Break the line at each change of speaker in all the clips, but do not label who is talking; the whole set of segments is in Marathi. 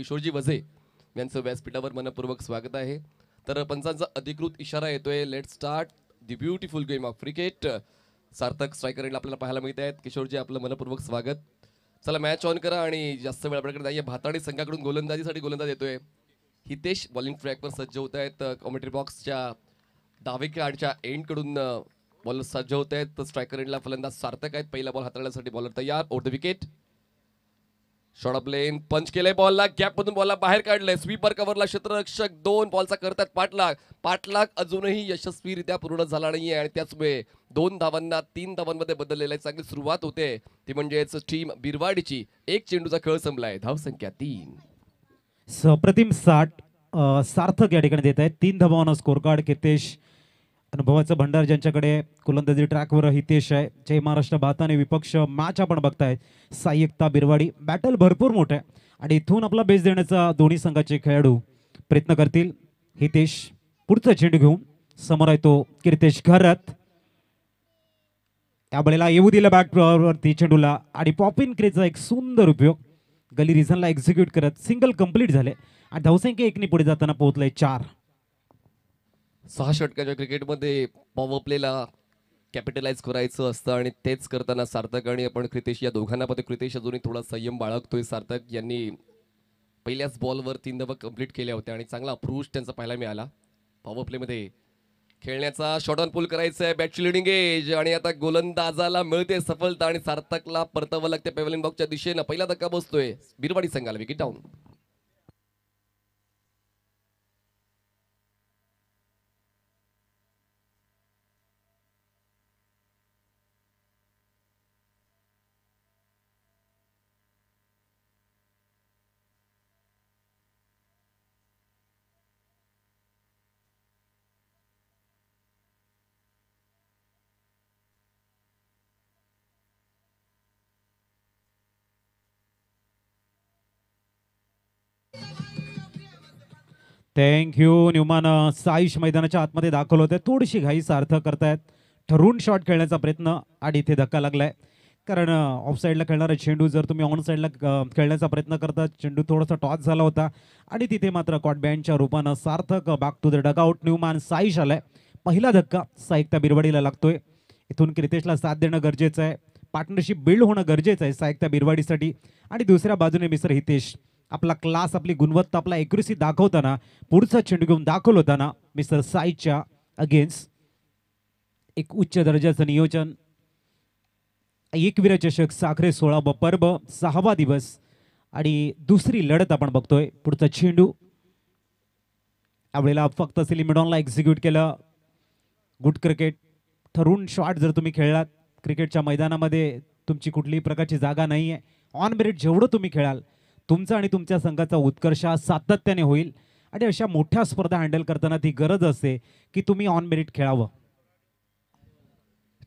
किशोरजी वझे यांचं व्यासपीठावर मनपूर्वक स्वागत आहे. तर पंचांचा अधिकृत इशारा येतोय, let start the beautiful game of cricket. Sarthak striker आपल्याला पाहायला मिळत आहेत. किशोरजी आपलं मनपूर्वक स्वागत. चला मॅच ऑन करा आणि जास्त वेळ आपल्याकडे नाहीये. भाताडी संघाकडून गोलंदाजीसाठी गोलंदाज येतोय. हितेश बॉलिंग ट्रॅकवर सज्ज होत आहेत. कॉमेंट्री बॉक्सच्या डावीकडच्या एंडकडून बॉलर सज्ज होत आहेत. स्ट्रायकर एंडला फलंदाज सार्थक आहेत. पहिला बॉल हाताळण्यासाठी बॉलर तयार. Over the wicket. Short of length punch केलंय. बॉलला गॅप मधून बॉलला बाहेर काढलंय. स्वीपर कव्हरला क्षेत्ररक्षक 2 बॉलचा करतात पाठलाग अजूनही यशस्वीरित्या पूर्ण झाला नाहीये आणि त्याचमुळे 2 धावांना 3 धावांमध्ये बदललेला आहे. चांगली सुरुवात होते ती म्हणजेच टीम बिरवाडीची. 1 चेंडूचा खेळ संपलाय. धावसंख्या 3.
सप्रतिम 60 सार्थक या ठिकाणी देत आहेत. 3 धावांना स्कोर कार्ड. कितेश अनुभवाचा भंडार ज्यांच्याकडे गोलंदाजी ट्रॅकवर हितेश आहे. जय महाराष्ट्र भाताने विपक्ष मॅच आपण बघताय. साई एकता बिरवाडी बॅटल भरपूर मोठं आहे आणि इथून आपला बेस देण्याचा दोन्ही संघाचे खेळाडू प्रयत्न करतील. हितेश पुढचा चेंडू घेऊन समोर आहे तो कीर्तेश घरत. या वेळेला येऊ दिला बॅट वरती चेंडूला आणि पॉप इन क्रेजचा एक सुंदर उपयोग गली रिझनला एक्झिक्यूट करत सिंगल कंप्लीट झाले आणि धावसंख्या 1 ने पुढे जाताना पोहोचले 4.
6 षटकाच्या क्रिकेटमध्ये पॉवर प्लेला कॅपिटलाइज करायचं असतं आणि तेच करताना सार्थक आणि आपण क्रितेश या दोघांना पाहतो. क्रितेश अजूनही थोडा संयम बाळगतोय. सार्थक यांनी पहिल्याच बॉलवर 3 धावा कंप्लीट केल्या होत्या आणि चांगला अप्रोच त्यांचा पाहायला मिळाला. पॉवर प्लेमध्ये खेळण्याचा शॉट ऑन पुल करायचा आहे. बॅटची लिडिंग एज आणि आता गोलंदाजाला मिळते सफलता आणि सार्थकला परतावं लागते पॅव्हलियन बॉक्सच्या दिशेनं. पहिला धक्का बसतोय बिरवाडी संघाला. Wicket down.
Thank you Newman. Saish मैदानाच्या आतमध्ये दाखल होते. थोडीशी घाई सार्थक करतायत. ठरवून शॉट खेळण्याचा प्रयत्न आणि इथे धक्का लागलाय. कारण ऑफ साईडला खेळणारा चेंडू जर तुम्ही ऑन साईडला खेळण्याचा प्रयत्न करता चेंडू थोडासा टॉस झाला होता आणि तिथे मात्र कॉट बँडच्या रूपानं सार्थक बॅक टू द डगआउट. न्यूमान साईश आलाय. पहिला धक्का साईकता बिरवाडीला लागतोय. इथून क्रितेशला साथ देणं गरजेचं आहे. पार्टनरशिप बिल्ड होणं गरजेचं आहे साईकता बिरवाडीसाठी. आणि दुसऱ्या बाजूने मिस्टर हितेश आपला क्लास आपली गुणवत्ता आपला एक्युरेसी दाखवताना पुढचा चेंडू घेऊन दाखल होताना मिस्टर साईच्या अगेन्स्ट एक उच्च दर्जाचं नियोजन. एकवीर चषक साखरे 16वा पर्व 6वा दिवस आणि दुसरी लढत आपण बघतोय. पुढचा चेंडू यावेळेला फक्त सिलिमिडॉनला एक्झिक्यूट केलं. Good cricket. ठरवून शॉट जर तुम्ही खेळलात क्रिकेटच्या मैदानामध्ये तुमची कुठलीही प्रकारची जागा नाही आहे. ऑन मेरिट जेवढं तुम्ही खेळाल तुमचा आणि तुमच्या संघाचा उत्कर्ष सातत्याने होईल आणि अशा मोठ्या स्पर्धा हँडल करताना ती गरज असते की तुम्ही ऑन मेरिट खेळावं.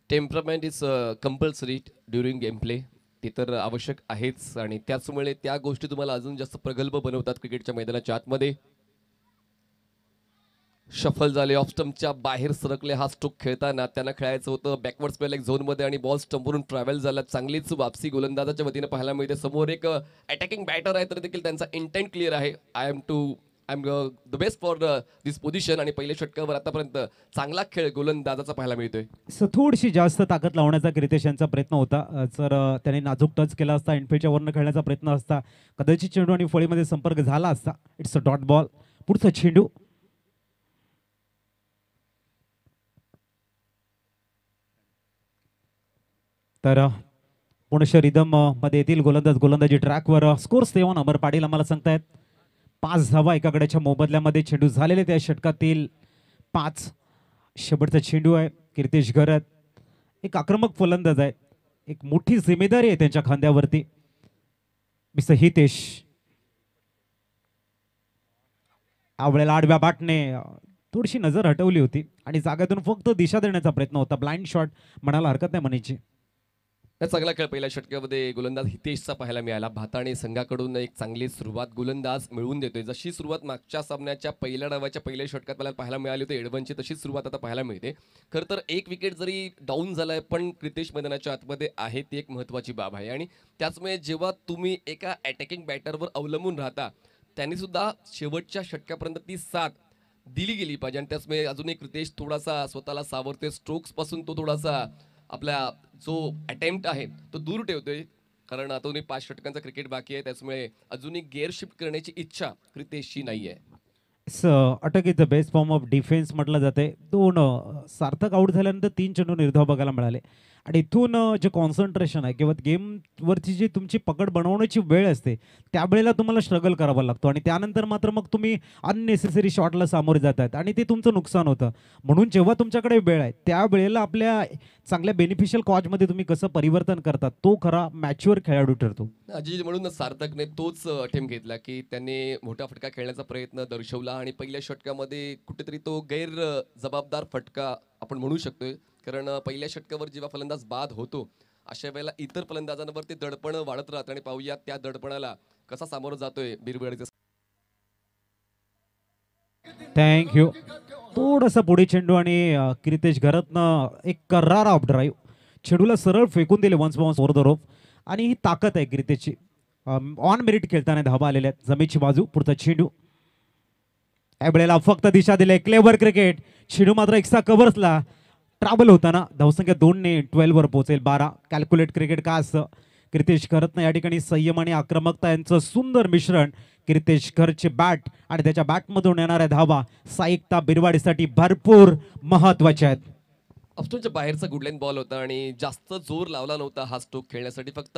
Temperament is compulsory during game play. ते तर आवश्यक आहेच आणि त्याचमुळे त्या गोष्टी तुम्हाला अजून जास्त प्रगल्भ बनवतात क्रिकेटच्या मैदानाच्या आतमध्ये. शफल झाले. ऑफ स्टंपच्या बाहेर सरकले. हा स्ट्रोक खेळताना त्यांना खेळायचं होतं बॅकवर्ड स्पेल एक झोनमध्ये आणि बॉल स्टंपवरून ट्रॅव्हल झाला. चांगलीच वापसी गोलंदाजाच्या वतीने पाहायला मिळते. समोर एक अटॅकिंग बॅटर आहे तर देखील त्यांचा इंटेंट क्लिअर आहे. I am the best for this position. आणि पहिल्या षटकावर आतापर्यंत चांगला खेळ गोलंदाजाचा पाहायला मिळतोय.
थोडीशी जास्त ताकद लावण्याचा क्रितेश यांचा प्रयत्न होता. जर त्याने नाजूक टच केला असता इनफिल्डच्या वरनं खेळण्याचा प्रयत्न असता कदाचित चेंडू आणि फळीमध्ये संपर्क झाला असता. It's a dot ball. पुढचा चेंडू तर पुणे रिदम मध्ये येथील गोलंदाजी ट्रॅकवर स्कोर 7 अमर पाटील आम्हाला सांगतायत. 5 धावा एका गड्याच्या मोबदल्यामध्ये चेंडू झालेले त्या षटकातील 5. शेवटचा चेंडू आहे. कीर्तेश घरत एक आक्रमक फलंदाज आहे. एक मोठी जिम्मेदारी आहे त्यांच्या खांद्यावरती. मिस्टर हितेश यावेळेला आडव्या बॅटने थोडीशी नजर हटवली होती आणि जागेतून फक्त दिशा देण्याचा प्रयत्न होता. ब्लाइंड शॉट म्हणायला हरकत नाही म्हणायची.
चांगला खेळ पहिल्या षटकामध्ये गोलंदाज हितेशचा पाहायला मिळाला. भाताणे संघाकडून एक चांगली सुरुवात गोलंदाज मिळवून देतोय. जशी सुरुवात मागच्या सामन्याच्या पहिल्या डावाच्या पहिल्या षटकात मला पाहायला मिळाली होती एडवनची तशीच सुरुवात आता पाहायला मिळते. खरं तर एक विकेट जरी डाऊन झालाय पण क्रितेश मैदानाच्या आतमध्ये आहे ती एक महत्त्वाची बाब आहे. आणि त्याचमुळे जेव्हा तुम्ही एका अटॅकिंग बॅटरवर अवलंबून राहता त्यांनी सुद्धा शेवटच्या षटकापर्यंत ती साथ दिली गेली पाहिजे आणि त्याचमुळे अजूनही कृतेश थोडासा स्वतःला सावरतोय. स्ट्रोक्स पासून तो थोडासा आपला जो अटेम्प्ट आहे तो दूर ठेवतोय, कारण अजूनही 5 षटकांचा क्रिकेट बाकी आहे. त्याचमुळे अजूनही गेअर शिफ्ट करण्याची इच्छा क्रितेशची नाहीये.
अटक is the best form of defence म्हटलं जाते. दोन सार्थक आउट झाल्यानंतर 3 चेंडू निर्धाव बघायला मिळाले आणि इथून जे कॉन्सन्ट्रेशन आहे किंवा गेमवरची जी तुमची पकड बनवण्याची वेळ असते त्यावेळेला तुम्हाला स्ट्रगल करावा लागतो आणि त्यानंतर मात्र मग तुम्ही अननेसेसरी शॉटला सामोरे जातात आणि ते तुमचं नुकसान होतं. म्हणून जेव्हा तुमच्याकडे वेळ आहे त्यावेळेला आपल्या चांगल्या बेनिफिशियल कॉजमध्ये तुम्ही कसं परिवर्तन करतात तो खरा मॅच्युअर खेळाडू ठरतो.
अजय म्हणूनच सार्थकने तोच अटेम्प्ट घेतला की त्याने मोठा फटका खेळण्याचा प्रयत्न दर्शवला आणि पहिल्या षटकामध्ये कुठेतरी तो गैर जबाबदार फटका आपण म्हणू शकतोय, कारण पहिल्या षटकावर जेव्हा फलंदाज बाद होतो अशा वेळेला इतर फलंदाजांवर ते दडपण वाढत राहतं आणि पाहूया त्या दडपणाला कसा सामोरं जातोय बिरबळीचा.
थँक्यू. थोडासा पुढे चेंडू आणि क्रितेश घरातनं एक करार ऑफ ड्राईव्ह चेंडूला सरळ फेकून दिले once bounce over the rope आणि ही ताकद आहे क्रितेशची. ऑन मेरिट खेळताना धाबा आलेल्या आहेत. जमेची बाजू पुढचा चेंडू यावेळेला फक्त दिशा दिले. Clever cricket. चेंडू मात्र एक्स्ट्रा कव्हर्सला ट्रॅव्हल होताना धावसंख्या 2ने 12 वर पोहोचेल. 12 कॅल्क्युलेट क्रिकेट का असतं. क्रितेश खरतनं या ठिकाणी संयम आणि आक्रमकता यांचं सुंदर मिश्रण. क्रितेश खरचे बॅट आणि त्याच्या बॅटमधून येणाऱ्या धावा साईकता बिरवाडीसाठी भरपूर महत्वाच्या आहेत.
ऑफस्टोनच्या बाहेरचा गुडलाईन बॉल होता आणि जास्त जोर लावला नव्हता हा स्ट्रोक खेळण्यासाठी. फक्त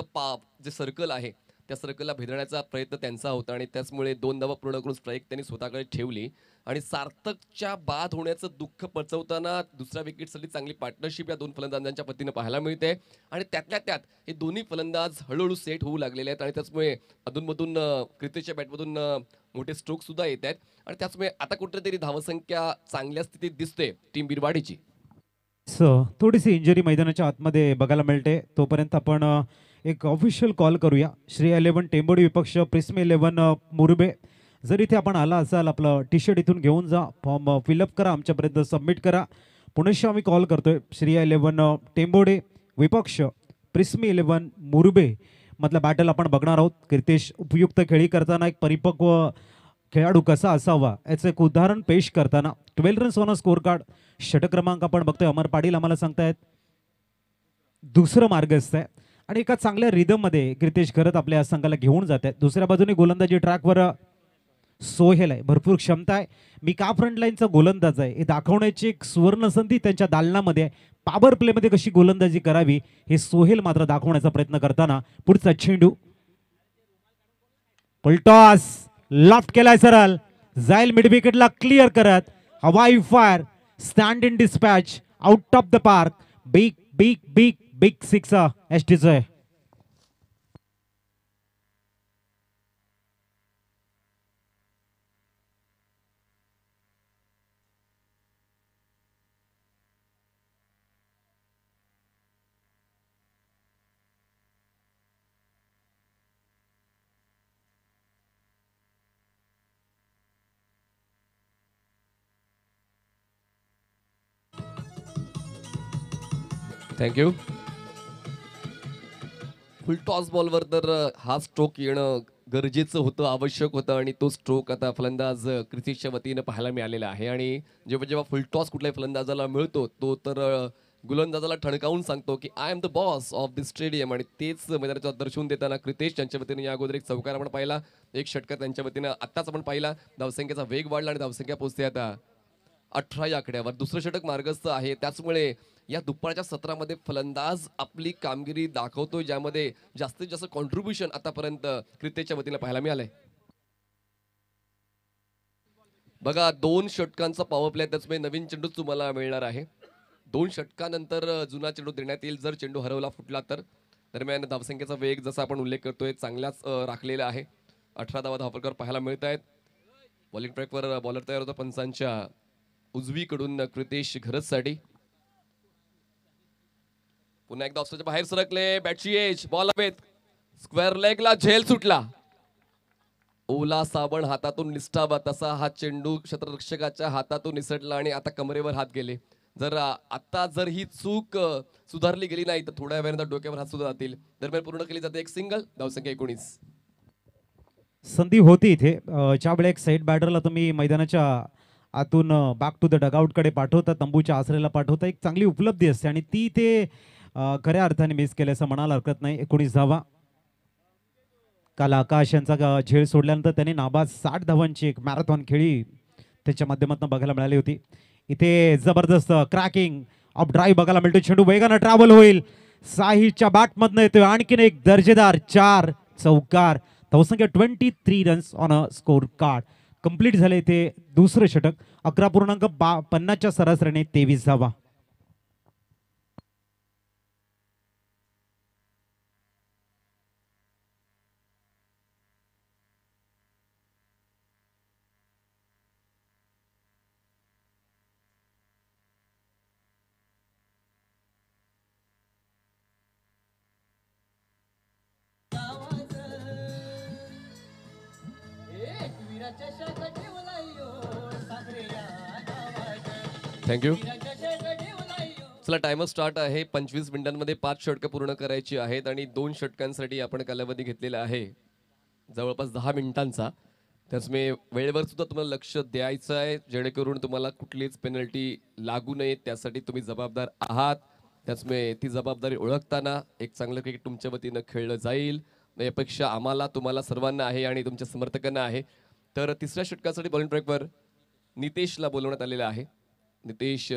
जे सर्कल आहे त्या सर्कलला भेदण्याचा प्रयत्न त्यांचा होता आणि त्याचमुळे 2 धावा पूर्ण करून स्ट्राईक त्यांनी स्वतःकडे ठेवली आणि सार्थकच्या बाद होण्याचं दुःख पचवताना दुसऱ्या विकेटसाठी चांगली पार्टनरशिप या 2 फलंदाजांच्या पतीनं पाहायला मिळते आणि त्यातल्या त्यात हे दोन्ही फलंदाज हळूहळू सेट होऊ लागलेले आहेत आणि त्याचमुळे अधूनमधून क्रिकेटच्या बॅटमधून मोठे स्ट्रोक सुद्धा येत आहेत आणि त्याचमुळे आता कुठेतरी धावसंख्या चांगल्या स्थितीत दिसते टीम बिरवाडीची.
थोडीशी इंजरी मैदानाच्या आतमध्ये बघायला मिळते. तोपर्यंत आपण एक ऑफिशियल कॉल करूया. श्री 11 टेंबोडी विपक्ष प्रिस्मी 11 मुरबे. जर इथे आपण आला असाल आपलं टी शर्ट इथून घेऊन जा, फॉर्म फिलअप करा, आमच्यापर्यंत सबमिट करा. पुनश्च आम्ही कॉल करतोय. श्री 11 टेंबोडे विपक्ष प्रिस्मी 11 मुरबे मधला बॅटल आपण बघणार आहोत. क्रितेश उपयुक्त खेळी करताना एक परिपक्व खेळाडू कसा असावा याचं एक उदाहरण पेश करताना 12 रन्स ऑन स्कोर कार्ड. षटक क्रमांक आपण बघतोय. अमर पाटील आम्हाला सांगतायत दुसरं मार्गस्थ आहे आणि एका चांगल्या रिदममध्ये क्रितेश खरत आपल्या संघाला घेऊन जात आहेत. दुसऱ्या बाजूने गोलंदाजी ट्रॅकवर सोहेल आहे. भरपूर क्षमता आहे. मी का फ्रंट लाईनचा गोलंदाज आहे हे दाखवण्याची एक सुवर्ण संधी त्यांच्या दालनामध्ये आहे. पॉवर प्लेमध्ये कशी गोलंदाजी करावी हे सोहेल मात्र दाखवण्याचा प्रयत्न करताना पुढचा चेंडू पलटॉस लॉफ्ट केलाय सरळ जाईल मिड विकेटला क्लिअर करत. हवाई fire stand in dispatch out of the park. Big big big big six एसटीचं.
थँक्यू. फुल टॉस बॉलवर तर हा स्ट्रोक येणं गरजेचं होतं, आवश्यक होतं आणि तो स्ट्रोक आता फलंदाज क्रिकेटच्या वतीनं पाहायला मिळालेला आहे. आणि जेव्हा जेव्हा फुल टॉस कुठल्याही फलंदाजाला मिळतो तो तर गोलंदाजाला ठणकावून सांगतो की I am the boss of this stadium आणि तेच मैदानाच्या दर्शवून देताना क्रिकेश त्यांच्या वतीने या अगोदर एक चौकार आपण पाहिला, एक षटकार त्यांच्या वतीनं आत्ताच आपण पाहिला. धावसंख्येचा वेग वाढला आणि धावसंख्या पोहोचते आता 18 या आकड्यावर. दुसरं षटक मार्गस्थ आहे. त्याचमुळे या दुपारच्या सत्रामध्ये फलंदाज आपली कामगिरी दाखवतोय ज्यामध्ये जास्तीत जास्त कॉन्ट्रीब्युशन आतापर्यंत क्रिकेटच्या वतीने पाहायला मिळालंय. बघा 2 षटकांचा पॉवर प्ले त्याचमुळे नवीन चेंडू तुम्हाला मिळणार आहे. 2 षटकानंतर जुना चेंडू देण्यात येईल जर चेंडू हरवला फुटला तर. दरम्यान धावसंख्येचा वेग जसा आपण उल्लेख करतोय चांगलाच राखलेला आहे. 18 धावा धावफलकावर पाहायला मिळत आहेत. बॉलिंग ट्रॅकवर बॉलर तयार होता पंचांच्या उजवीकडून क्रितेश घरतसाठी. पुन्हा एकदा ऑफस्टोनच्या बाहेर सरकले. बॅटची एज बॉल हवेत स्क्वेअर लेगला झेल सुटला. ओला साबण हातातून निसटावा तसा हा चेंडू क्षेत्ररक्षकाच्या हातातून निसटला आणि आता कमरेवर हात गेले. जर आता जर ही चूक सुधारली गेली नाही तर थोड्या वेळानंतर डोक्यावर हात सुद्धा जातील. दरम्यान पूर्ण केली जाते एक सिंगल. धावसंख्या 19.
संधी होती इथे ज्यावेळी एक साईड बॅटरला तुम्ही मैदानाच्या आतून बॅक टू द डगआउटकडे पाठवता, तंबूच्या आसऱ्याला पाठवता, एक चांगली उपलब्धी असते आणि ती ते खऱ्या अर्थाने मिस केले असं म्हणायला हरकत नाही. 19 धावा. काल आकाश यांचा झेल सोडल्यानंतर त्यांनी नाबाद 60 धावांची एक मॅरेथॉन खेळी त्याच्या माध्यमातून बघायला मिळाली होती. इथे जबरदस्त क्रॅकिंग ऑफ ड्राईव्ह बघायला मिळतो. चेंडू वेगानं ट्रॅव्हल होईल. साहीच्या बॅटमधनं येतोय आणखीन एक दर्जेदार 4 चौकार. धावसंख्या 23 runs on a score card. Complete झाले ते दुसरं षटक. 11.50च्या सरासरीने 23 धावा.
थँक्यू. चला टायमर स्टार्ट आहे. 25 मिनिटांमध्ये 5 षटकं पूर्ण करायची आहेत आणि 2 षटकांसाठी आपण कालावधी घेतलेला आहे जवळपास 10 मिनिटांचा. त्याचमुळे वेळेवर सुद्धा तुम्हाला लक्ष द्यायचं आहे जेणेकरून तुम्हाला कुठलीच पेनल्टी लागू नये त्यासाठी तुम्ही जबाबदार आहात. त्याचमुळे ती जबाबदारी ओळखताना एक चांगलं क्रिकेट तुमच्या वतीनं खेळलं जाईल ही अपेक्षा आम्हाला तुम्हाला सर्वांना आहे आणि तुमच्या समर्थकांना आहे. तर तिसऱ्या षटकासाठी बॉलिंग ट्रॅकवर नितेशला बोलवण्यात आलेलं आहे. नितेश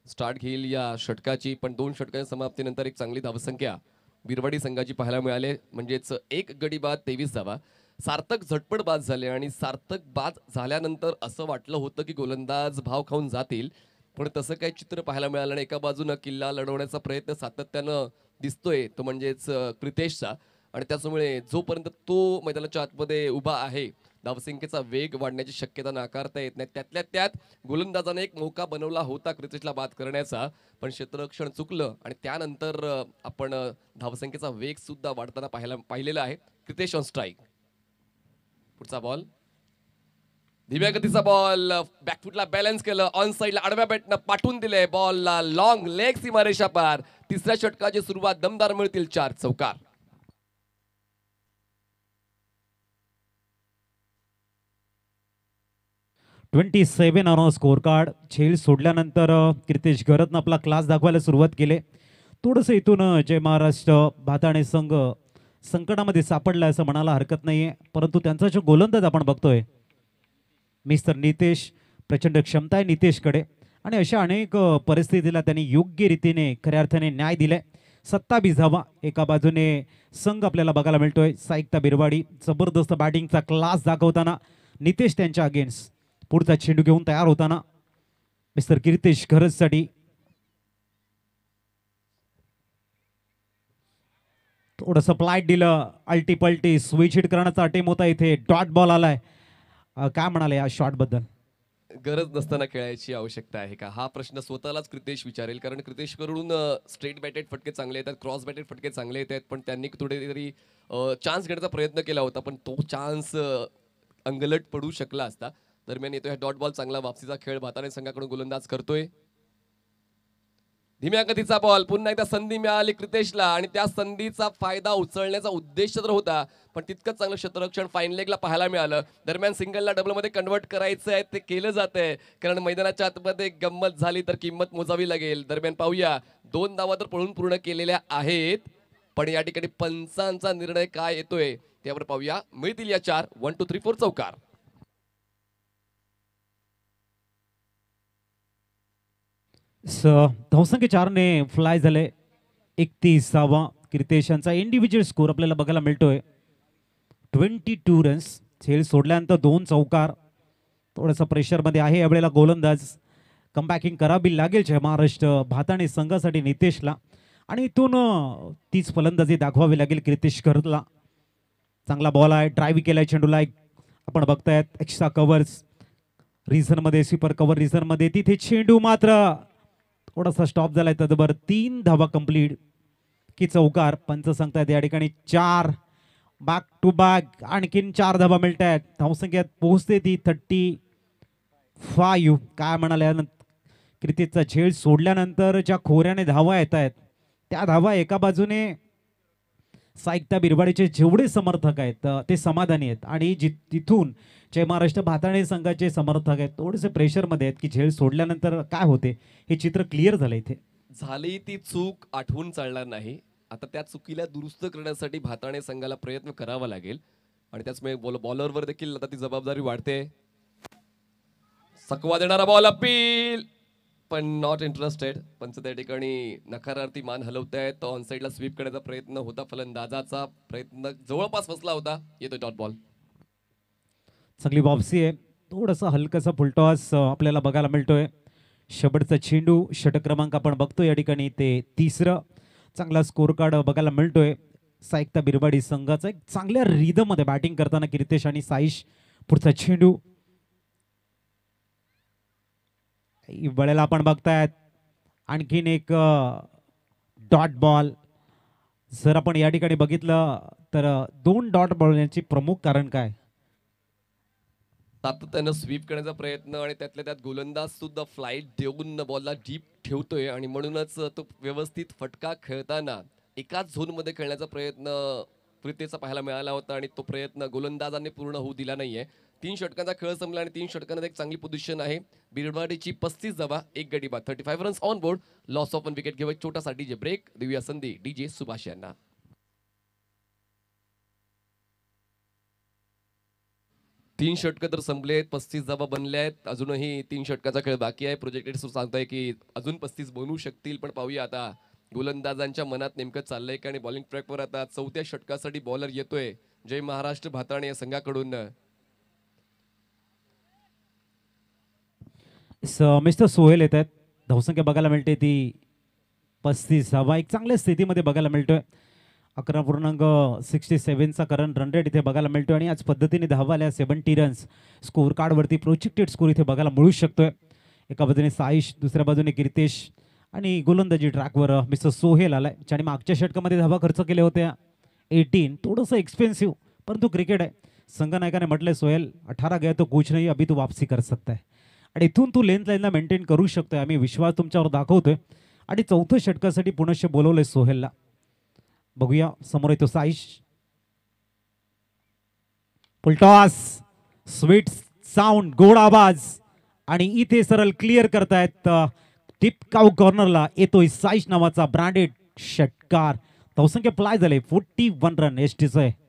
स्टार्ट घेईल या षटकाची, पण 2 षटकांच्या समाप्तीनंतर एक चांगली धावसंख्या बिरवाडी संघाची पाहायला मिळाली. म्हणजेच एक गडी बाद 23 धावा. सार्थक झटपट बाद झाले आणि सार्थक बाद झाल्यानंतर असं वाटलं होतं की गोलंदाज भाव खाऊन जातील, पण तसं काही चित्र पाहायला मिळालं नाही. एका बाजूनं किल्ला लढवण्याचा प्रयत्न सातत्यानं दिसतोय तो म्हणजेच क्रितेशचा, आणि त्याच्यामुळे जोपर्यंत तो मैदानाच्या आतमध्ये उभा आहे धावसंख्येचा वेग वाढण्याची शक्यता नाकारता येत नाही. त्यातल्या त्यात गोलंदाजाने एक मौका बनवला होता क्रितेशला बाद करण्याचा, पण क्षेत्ररक्षण चुकलं आणि त्यानंतर आपण धावसंख्येचा वेग सुद्धा वाढताना पाहिलेला आहे. Kritesh on strike. पुढचा बॉल धीम्या गतीचा बॉल, बॅकफुटला बॅलन्स केलं, ऑन साईडला आडव्या बॅटनं पाठवून दिले बॉलला लॉंग लेग सीमारेषा पार. तिसऱ्या षटकाची सुरुवात दमदार मिळतील 4 चौकार.
$27 ऑन स्कोर कार्ड. झेल सोडल्यानंतर क्रितेश घरतनं आपला क्लास दाखवायला सुरुवात केली. थोडंसं इथून जय महाराष्ट्र भाताणे संघ संकटामध्ये सापडला असं म्हणायला हरकत नाहीये, परंतु त्यांचा जो गोलंदाज आपण बघतोय मिस्टर नितेश, प्रचंड क्षमता आहे नितेशकडे आणि अशा अनेक परिस्थितीला त्यांनी योग्य रीतीने खऱ्या अर्थाने न्याय दिलाय. 27 धावा एका बाजूने संघ आपल्याला बघायला मिळतोय. साईकता बिरवाडी जबरदस्त बॅटिंगचा क्लास दाखवताना नितेश त्यांच्या अगेन्स्ट पुढचा चेंडू घेऊन तयार होताना मिस्टर कीर्तेश घरजसाठी थोडंसं फ्लाईट दिलं, अल्टी पल्टी स्विच हिट करण्याचा अटेम होता. इथे डॉट बॉल आलाय. काय म्हणाले या शॉट बद्दल?
गरज नसताना खेळायची आवश्यकता आहे का, हा प्रश्न स्वतःलाच क्रितेश विचारेल, कारण क्रितेश कडून स्ट्रेट बॅटेड फटके चांगले येतात, क्रॉस बॅटेड फटके चांगले येत आहेत, पण त्यांनी कुठेतरी चान्स घेण्याचा प्रयत्न केला होता, पण तो चान्स अंगलट पडू शकला असता. दरम्यान येतोय डॉट बॉल, चांगला वापसीचा खेळ भाताणे संघाकडून गोलंदाज करतोय. धीम्या गतीचा बॉल, पुन्हा एकदा संधी मिळाली क्रितेशला आणि त्या संधीचा फायदा उचलण्याचा उद्देश तर होता, पण तितकंच चांगलं क्षेत्ररक्षण फाईन लेगला पाहायला मिळालं. दरम्यान सिंगलला डबलमध्ये कन्वर्ट करायचं आहे ते केलं जात आहे, कारण मैदानाच्या आतमध्ये गंमत झाली तर किंमत मोजावी लागेल. दरम्यान पाहूया 2 धावा तर पळून पूर्ण केलेल्या आहेत, पण या ठिकाणी पंचांचा निर्णय काय येतोय त्यावर पाहूया. मिळतील या 4. 1 2 3 4 चौकार.
धावसंख्या 4ने फ्लाय झाले. 31 धावा. क्रितेशांचा इंडिव्हिज्युअल स्कोर आपल्याला बघायला मिळतोय 22 रन्स. झेल सोडल्यानंतर 2 चौकार. थोडंसं प्रेशरमध्ये आहे यावेळेला गोलंदाज. कमबॅकिंग करावी लागेल जय महाराष्ट्र भाताणे संघासाठी नितेशला, आणि इथून तीच फलंदाजी दाखवावी लागेल क्रितेश घरतला. चांगला बॉल आहे, ड्राईव्ह केलाय चेंडूला. आपण बघतायत एक्स्ट्रा कव्हर्स रिझनमध्ये, स्वीपर कव्हर रिझनमध्ये. तिथे चेंडू मात्र थोडासा स्टॉप झालाय. तदबर 3 धावा कंप्लीट की चौकार. पंच सांगतायत या ठिकाणी 4 बॅक टू बॅक आणखीन 4 धावा मिळत आहेत. धावसंख्यात पोहोचते ती 35. काय म्हणाले, क्रिकेटचा झेल सोडल्यानंतर ज्या खोऱ्याने धावा येत आहेत त्या धावा एका बाजूने साहित्य बिरवाडीचे जेवढे समर्थक आहेत ते समाधानी आहेत आणि तिथून जय महाराष्ट्र भाताणे संघाचे समर्थक आहेत थोडेसे प्रेशरमध्ये आहेत की झेल सोडल्यानंतर काय होते हे चित्र क्लिअर झालं इथे.
झाली ती चूक आठवून चालणार नाही. आता त्या चुकीला दुरुस्त करण्यासाठी भाताणे संघाला प्रयत्न करावा लागेल आणि त्याचमुळे बॉलरवर देखील आता ती जबाबदारी वाढते. सकवा देणारा बॉल अपील पण नॉट इंटरेस्टेड. पंच त्या ठिकाणी नकारार्थी मान हलवतायत. तो ऑन साईडला स्वीप करण्याचा प्रयत्न होता. फलंदाजाचा प्रयत्न जवळपास फसला होता. येतो डॉट बॉल.
चांगली वापसी आहे. थोडंसं हलकसा फुलटॉस आपल्याला बघायला मिळतोय. शेवटचा चेंडू षटक क्रमांक आपण बघतो या ठिकाणी ते तिसरं. चांगला स्कोर कार्ड बघायला मिळतोय साहित्य बिरवाडी संघाचा. एक चांगल्या रिदम मध्ये बॅटिंग करताना कीर्तेश आणि साईश. पुढचा चेंडू वेळेला आपण बघतायत आणखीन एक डॉट बॉल. जर आपण या ठिकाणी बघितलं तर 2 डॉट बॉल याचे प्रमुख कारण काय?
सातत्यानं स्वीप करण्याचा प्रयत्न आणि त्यातल्या त्यात गोलंदाज सुद्धा फ्लाईट देऊन बॉलला डीप ठेवतोय आणि म्हणूनच तो व्यवस्थित फटका खेळताना एकाच झोनमध्ये खेळण्याचा प्रयत्न प्रीतेचा पाहायला मिळाला होता आणि तो प्रयत्न गोलंदाजांनी पूर्ण होऊ दिला नाहीये. 3 षटकांचा खेळ संपला आणि 3 षटकांमध्ये एक चांगली पोझिशन आहे. बिरवाडीची 35 धावा, 1 गडी बाद, 35 runs on board. Loss of 1 wicket घेऊन एक छोटासा डीजे ब्रेक देऊया संधी डीजे सुभाष यांना. 3 षटकं तर संपलेत, 35 धावा बनल्या आहेत. अजूनही 3 षटकाचा खेळ बाकी आहे. प्रोजेक्टेड सांगताय की अजून 35 बनू शकतील, पण पाहूया आता गोलंदाजांच्या मनात नेमकं चाललंय का. आणि बॉलिंग ट्रॅकवर आता 4थ्या षटकासाठी बॉलर येतोय जय महाराष्ट्र भाताणे या संघाकडून.
मिस्टर सोहेल येत आहेत. धावसंख्या बघायला मिळते ती 35 धावा. एक चांगल्या स्थितीमध्ये बघायला मिळतोय. 11.67चा करंट रन रेट इथे बघायला मिळतोय आणि याच पद्धतीने धावा आल्या 70 रन्स. स्कोर कार्डवरती प्रोजेक्टेड स्कोर इथे बघायला मिळू शकतोय. एका बाजूने साईश, दुसऱ्या बाजूने कीर्तेश आणि गोलंदाजी ट्रॅकवर मिस्टर सोहेल आलाय. ज्याने मागच्या षटकामध्ये धावा खर्च केल्या होत्या 18. थोडंसं एक्सपेन्सिव्ह, परंतु क्रिकेट आहे. संघनायकाने म्हटलंय सोहेल 18 गया तो कुछ नहीं, अभी तू वापसी कर सकता है. आणि इथून तू लेंथ लाईनला मेंटेन करू शकतोय. आम्ही विश्वास तुमच्यावर दाखवतोय. आणि 4थ्या षटकासाठी पुनश्च बोलवलंय सोहेलला. बघूया समोर येतो साईश. फुलटॉस, स्वीट साऊंड, गोड आवाज आणि इथे सरळ क्लिअर करतायत. टिपकाऊ कॉर्नरला येतोय साईश नावाचा ब्रँडेड षटकार. धावसंख्या फ्लाय झाले 41 रन एसटीचं आहे.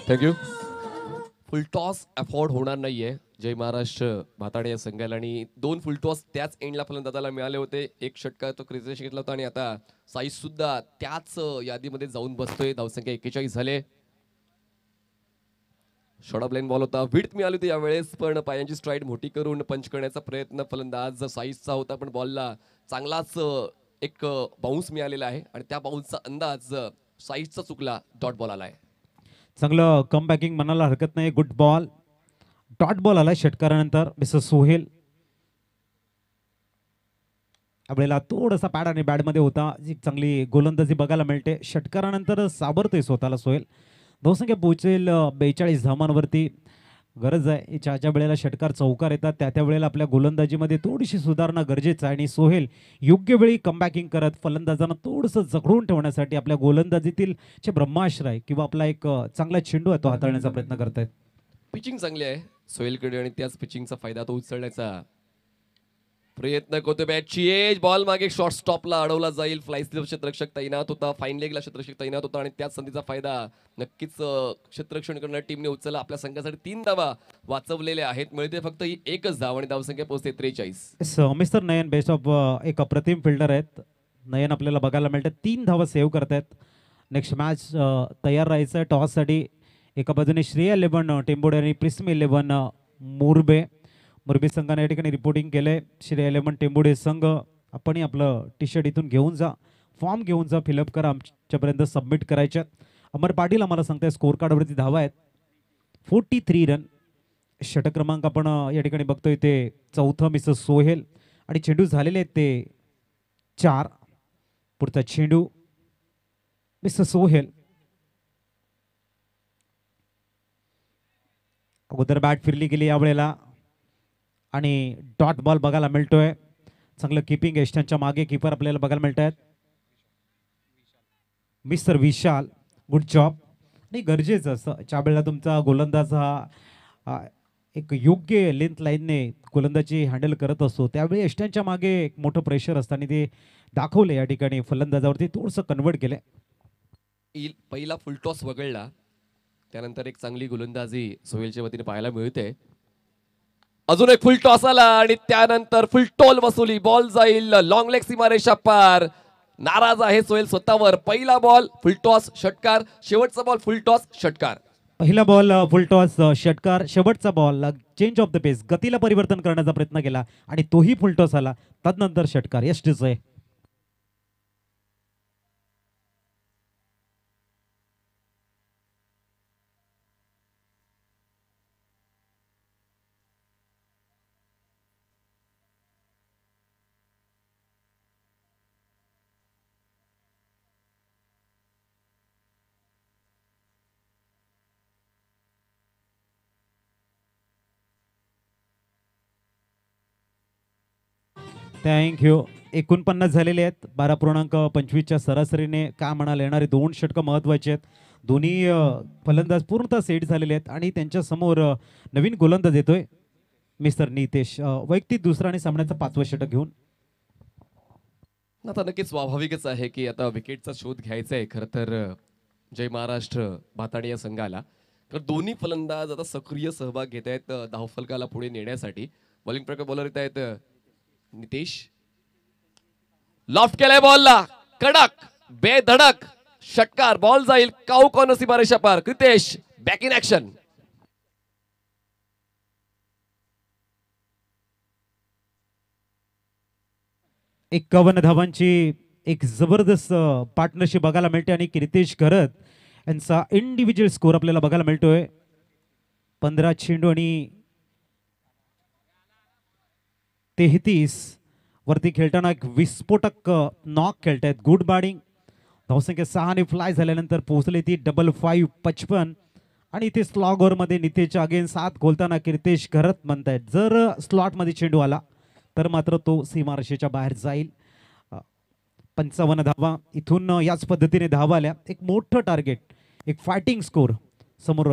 थँक्यू. फुल टॉस अफोर्ड होणार नाहीये जय महाराष्ट्र भाताणे या संघाला. आणि 2 फुल टॉस त्याच एंडला फलंदाजाला मिळाले होते. 1 षटका तो क्रिकेट घेतला होता आणि आता साईश सुद्धा त्याच यादीमध्ये जाऊन बसतोय. धावसंख्या 41 झाले. शॉर्ट लाईन बॉल होता, विड्थ मिळाली होती यावेळेस, पण पायांची स्ट्राईड मोठी करून पंच करण्याचा प्रयत्न फलंदाज साईजचा होता, पण बॉलला चांगलाच एक बाउन्स मिळालेला आहे आणि त्या बाउन्सचा अंदाज साईजचा चुकला. डॉट बॉल आलाय.
चांगलं कम बॅकिंग म्हणायला हरकत नाही. Good ball. डॉट बॉल आलाय षटकारानंतर मिस्टर सोहेल. आपल्याला थोडासा पॅड आणि बॅडमध्ये होता. चांगली गोलंदाजी बघायला मिळते. षटकारानंतर सावरतोय स्वतःला सोहेल. धावसंख्या पोहोचेल 42 धावांवरती. गरज आहे ज्या वेळेला षटकार चौकार येतात त्या वेळेला आपल्या गोलंदाजीमध्ये थोडीशी सुधारणा गरजेचं आहे. आणि सोहेल योग्य वेळी कमबॅकिंग करत फलंदाजांना थोडंसं जखडून ठेवण्यासाठी आपल्या गोलंदाजीतील जे ब्रह्मास्त्र आहे किंवा आपला एक चांगला चेंडू आहे तो हाताळण्याचा प्रयत्न करतायत.
पिचिंग चांगली आहे सोहेलकडे आणि त्याच पिचिंगचा फायदा तो उचलण्याचा प्रयत्न करतो. बॅटची एज, बॉल मागे शॉर्ट स्टॉपला अडवला जाईल. फ्लाय स्लिप क्षेत्ररक्षक तैनात होता, फाईन लेगला क्षेत्ररक्षक तैनात होता आणि त्याच संधीचा फायदा नक्कीच क्षेत्ररक्षण करणाऱ्या टीमने उचलला. आपल्या संघासाठी 3 धावा वाचवलेल्या आहेत. मिळते फक्त ही एकच धाव आणि धावसंख्या पोहोचते 43.
मिस्टर नयन बेस्ट ऑफ एक अप्रतिम फिल्डर आहेत. नयन आपल्याला बघायला मिळतात 3 धावा सेव्ह करतायत. नेक्स्ट मॅच तयार राहायचं आहे टॉससाठी. एका बाजूने श्रेया 11 टेंबोडे आणि प्रिस्मी 11 मुरबे. मुरबी संघाने या ठिकाणी रिपोर्टिंग केलंय. श्रेया 11 टेंबोडे संघ आपण आपलं टी शर्ट इथून घेऊन जा, फॉर्म घेऊन जा, फिलअप करा, आमच्यापर्यंत सबमिट करायच्यात. अमर पाटील आम्हाला सांगताय स्कोर कार्डवरती धावा आहेत 43 रन. षटक क्रमांक आपण या ठिकाणी बघतोय ते 4थं मिस्टर सोहेल आणि चेंडू झालेले आहेत ते 4. पुढचा चेंडू मिस्टर सोहेल. अगोदर बॅट फिरली गेली यावेळेला आणि डॉट बॉल बघायला मिळतोय. चांगलं किपिंग यष्ट्यांच्या मागे कीपर आपल्याला बघायला मिळत आहेत. मिस्टर विशाल, गुड जॉब. नाही गरजेचं असतं ज्या वेळेला तुमचा गोलंदाज हा एक योग्य लेंथ लाईनने गोलंदाजी हँडल करत असतो त्यावेळी यष्ट्यांच्या मागे एक मोठं प्रेशर असतं आणि ते दाखवले या ठिकाणी फलंदाजावरती थोडंसं कन्वर्ट केलंय.
पहिला फुलटॉस वगळला त्यानंतर एक चांगली गोलंदाजी सोहेलच्या वतीने पाहायला मिळते. अजून एक फुल टॉस आला आणि त्यानंतर फुल टोल वसुली. बॉल जाईल लॉंग लेग सीमारेषा पार. नाराज आहे सोहेल स्वतःवर. पहिला बॉल फुल टॉस षटकार, शेवटचा बॉल फुल टॉस षटकार.
पहिला बॉल फुल टॉस षटकार, शेवटचा बॉल चेंज ऑफ द पेस, गतीला परिवर्तन करण्याचा प्रयत्न केला आणि तोही फुल टॉस आला. तदनंतर षटकार. यष्टीच आहे. थँक्यू. 49 झालेले आहेत. 12.25च्या सरासरीने काय म्हणाल येणारे 2 षटकं महत्वाचे आहेत. दोन्ही फलंदाज पूर्णतः सेट झालेले आहेत आणि त्यांच्या समोर नवीन गोलंदाज येतोय मिस्टर नितेश. वैयक्तिक दुसरा आणि सामन्याचा 5वं षटक घेऊन.
आता नक्कीच स्वाभाविकच आहे की आता विकेटचा शोध घ्यायचा आहे खरं तर जय महाराष्ट्र भाताडी या संघाला. तर दोन्ही फलंदाज आता सक्रिय सहभाग घेत आहेत धावफलकाला पुढे नेण्यासाठी. बॉलिंग प्रकार बॉलर येत आहेत नितेश. लॉफ्ट केलाय बॉलला, कडक बेधडक षटकार. बॉल जाईल काऊ कॉर्नर सीमारेषा पार. Kritesh back in action.
51 धावांची एक जबरदस्त पार्टनरशिप बघायला मिळते आणि कीर्तेश घरत यांचा इंडिव्हिज्युअल स्कोर आपल्याला बघायला मिळतोय. 15 चेंडू आणि 33 वरती खेळताना एक विस्फोटक नॉक खेळतायत. Good batting. धावसंख्या 6 ने फ्लाय झाल्यानंतर पोहोचले ती 55 आणि इथे स्लॉग ओव्हरमध्ये नितेशच्या अगेन 7 खोलताना कीर्तेश घरत म्हणतायत जर स्लॉटमध्ये चेंडू आला तर मात्र तो सीमारेषेच्या बाहेर जाईल. 55 धावा इथून याच पद्धतीने धावा आल्या. एक मोठं टार्गेट, एक फायटिंग स्कोर समोर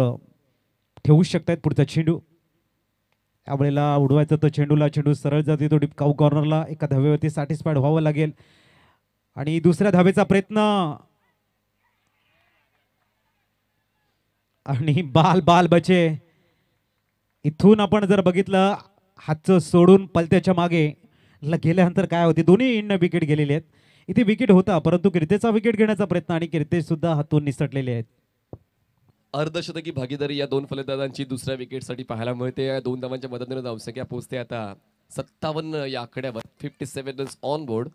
ठेवू शकतायत. पुढचा चेंडू यावेळेला उडवायचं तर चेंडू सरळ जाते तो डिपकाऊ कॉर्नरला. एका धावेवरती सॅटिस्फाईड व्हावं लागेल आणि दुसऱ्या धावेचा प्रयत्न आणि बाल बाल बचे. इथून आपण जर बघितलं हातचं सोडून पलत्याच्या मागे गेल्यानंतर काय होते दोन्ही इंड विकेट गेलेले आहेत. इथे विकेट होता परंतु कीर्तेचा विकेट घेण्याचा प्रयत्न आणि कीर्तेश सुद्धा हातून निसटलेले आहेत.
अर्धशतकी भागीदारी या दोन फलंदाजांची दुसऱ्या विकेटसाठी पाहायला मिळते. या 2 धावांच्या मदतीने धावसंख्या पोहोचते आता 57 या आकड्यावर. 57 रन्स ऑन बोर्ड.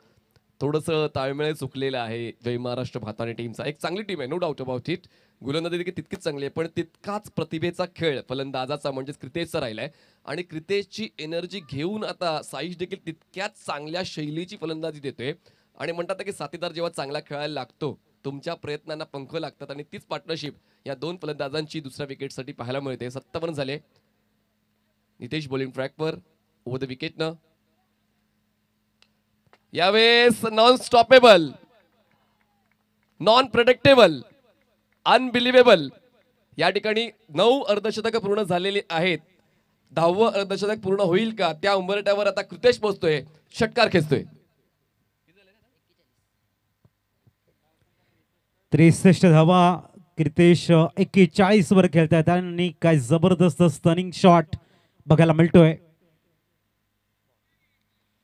थोडंसं ताळमेळ चुकलेलं आहे जय महाराष्ट्र भाताने टीमचा. एक चांगली टीम आहे, नो डाऊट अबाउट इट. गोलंदाजी देखील तितकीच चांगली आहे पण तितकाच प्रतिभेचा खेळ फलंदाजाचा म्हणजेच क्रितेशचा राहिलाय आणि क्रितेशची एनर्जी घेऊन आता साईश देखील तितक्याच चांगल्या शैलीची फलंदाजी देतोय. आणि म्हणतात की साथीदार जेव्हा चांगला खेळायला लागतो तुमच्या प्रयत्नांना पंख लागतात आणि तीच पार्टनरशिप या 2 फलंदाजांची दुसऱ्या विकेटसाठी पाहायला मिळते. 57 झाले. नितेश बॉलिंग ट्रॅकवर ओव्हर द विकेटनं. यावेळेस non stoppable, non predictable, unbelievable या ठिकाणी 9 अर्धशतक पूर्ण झालेली आहेत. 10वं अर्धशतक पूर्ण होईल का त्या उंबरठ्यावर आता क्रितेश पोहोचतोय, षटकार खेचतोय.
63 धावा कीर्तेश 41 वर खेळतात आणि काय जबरदस्त स्टनिंग शॉट बघायला मिळतोय.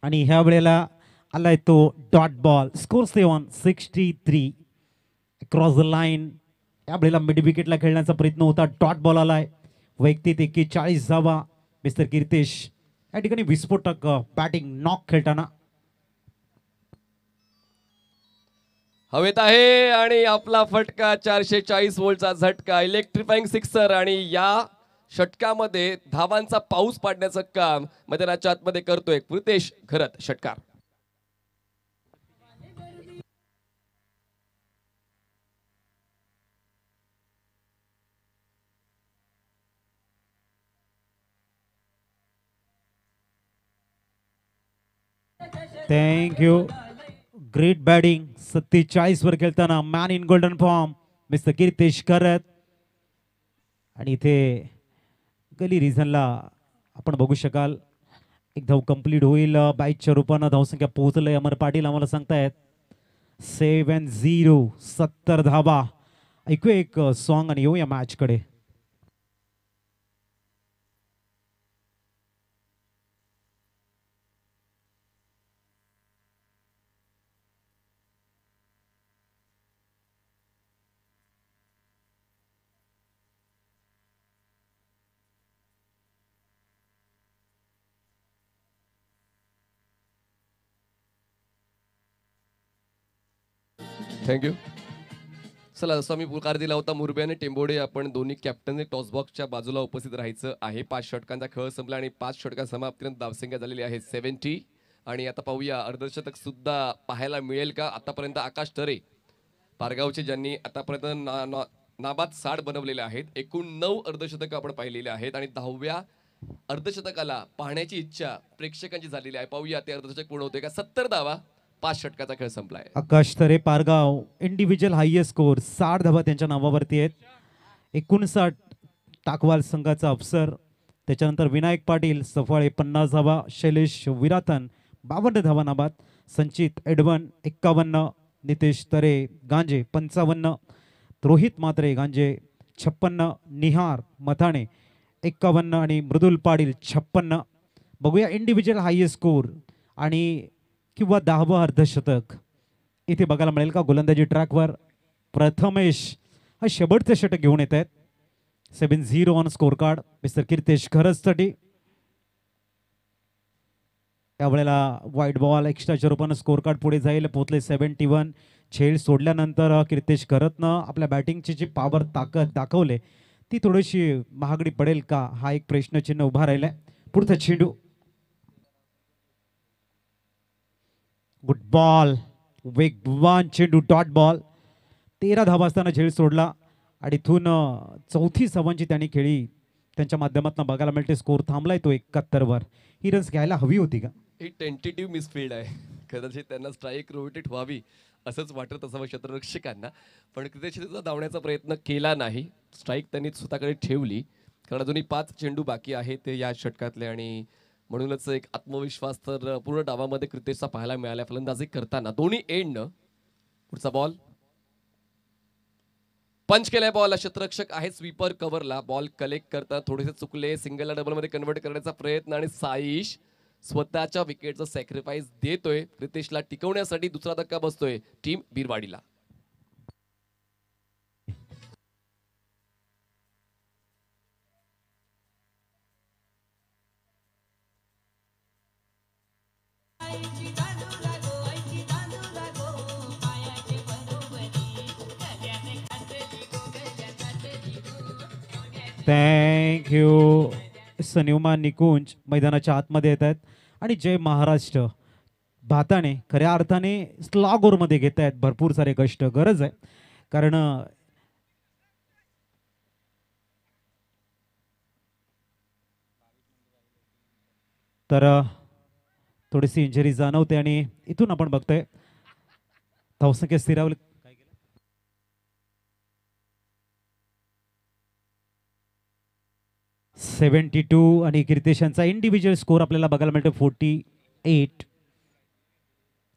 आणि ह्या वेळेला आलाय तो dot ball. Score 63 cross the line. या वेळेला मिड विकेटला खेळण्याचा प्रयत्न होता. डॉट बॉल आलाय. वैयक्तिक 41 धावा मिस्टर कीर्तेश. या ठिकाणी विस्फोटक बॅटिंग नॉक खेळताना
हवेत आहे आणि आपला फटका 440 वोल्टचा झटका, इलेक्ट्रिफाईंग सिक्सर. आणि या षटकामध्ये धावांचा पाऊस पाडण्याचं काम मैदानाच्या आतमध्ये करतोय क्रितेश घरत. षटकार.
थँक्यू. ग्रेट बॅटिंग 47 वर खेळताना man in golden form mister Kirtesh करत. आणि इथे गली रिझनला आपण बघू शकाल एक धाव कंप्लीट होईल. 22च्या रूपानं धावसंख्या पोहोचलंय. अमर पाटील आम्हाला सांगतायत 7-0 70 धावा. ऐकूया एक सॉन्ग आणि येऊया मॅच कडे.
थँक्यू. चला, जसा मी पुकार दिला होता मुरबे आणि टेंबोडे आपण दोन्ही कॅप्टनने टॉस बॉक्सच्या बाजूला उपस्थित राहायचं आहे. 5 षटकांचा खेळ संपला आणि 5 षटका समाप्तीनंतर धावसंख्या झालेली आहे 70. आणि आता पाहूया अर्धशतक सुद्धा पाहायला मिळेल का. आतापर्यंत आकाश तरे पारगावचे ज्यांनी आतापर्यंत नाबाद 60 बनवलेले आहेत. एकूण 9 अर्धशतक आपण पाहिलेले आहेत आणि 10व्या अर्धशतकाला पाहण्याची इच्छा प्रेक्षकांची झालेली आहे. पाहूया ते अर्धशतक पूर्ण होते का. 70 धावा, 5 षटकाचा खेळ संपलाय.
आकाश तरे पारगाव इंडिव्हिज्युअल हायएस्ट स्कोर 60 धावा त्यांच्या नावावरती आहेत. 59 टाकवाल संघाचा अफसर. त्याच्यानंतर विनायक पाटील सफाळे 50 धावा. शैलेश विराथन 52 धावा नाबाद. संचित एडवन 51. नितेश तरे गांजे 55. रोहित मात्रे गांजे 56. निहार मथाणे 51 आणि मृदुल पाटील 56. बघूया इंडिव्हिज्युअल हायएस्ट स्कोर आणि किंवा 10वं अर्धशतक इथे बघायला मिळेल का. गोलंदाजी ट्रॅकवर प्रथमेश हा शेवटचं षटक घेऊन येत आहेत. 7-0 on score card mister Kirtesh खरजसाठी. त्यावेळेला व्हाईट बॉल एक्स्ट्राच्या रूपानं स्कोर कार्ड पुढे जाईल. पोहोचले 71. खेळ सोडल्यानंतर कीर्तेश खरतनं आपल्या बॅटिंगची जी पॉवर ताकद दाखवले ती थोडीशी महागडी पडेल का हा एक प्रश्नचिन्ह उभा राहिलाय. पुढचा चेंडू गुड बॉल वेगवान चेंडू डॉट बॉल. 13 धावा असताना झेल सोडला आणि इथून 34 धावांची त्यांनी खेळी त्यांच्या माध्यमातून बघायला मिळते. स्कोर थांबलाय तो 71 वर. ही रन्स घ्यायला हवी होती का.
ही टेंटेटिव्ह मिसफील्ड आहे. कदाचित त्यांना स्ट्राईक रोटेट व्हावी असंच वाटत असावं क्षेत्ररक्षकांना. पण क्रिकेटचा धावण्याचा प्रयत्न केला नाही. स्ट्राईक त्यांनी स्वतःकडे ठेवली कारण अजूनही 5 चेंडू बाकी आहेत ते या षटकातले. आणि म्हणूनच एक आत्मविश्वास तर पूर्ण डावामध्ये क्रिकेटचा पाहायला मिळाला फलंदाजी करताना दोन्ही एंडनं. पुढचा बॉल पंच केलाय. बॉल क्षेत्ररक्षक आहे स्वीपर कव्हरला. बॉल कलेक्ट करता थोडेसे चुकले. सिंगलला डबल मध्ये कन्वर्ट करण्याचा प्रयत्न आणि साईश स्वतःच्या विकेटचं सॅक्रिफाईस देतोय. क्रितेशला टिकवण्यासाठी दुसरा धक्का बसतोय टीम बिरवाडीला.
थँक्यू. सन्युमान निकुंज मैदानाच्या आतमध्ये येत आहेत आणि जय महाराष्ट्र भाताने खऱ्या अर्थाने स्लॉग ओव्हरमध्ये घेत आहेत. भरपूर सारे कष्ट गरज आहे कारण तर थोडीशी इंजरी जाणवते आणि इथून आपण बघतोय धावसंख्या स्थिरावली. 72 आणि कीर्तेशांचा इंडिव्हिज्युअल स्कोर आपल्याला बघायला मिळतो 48.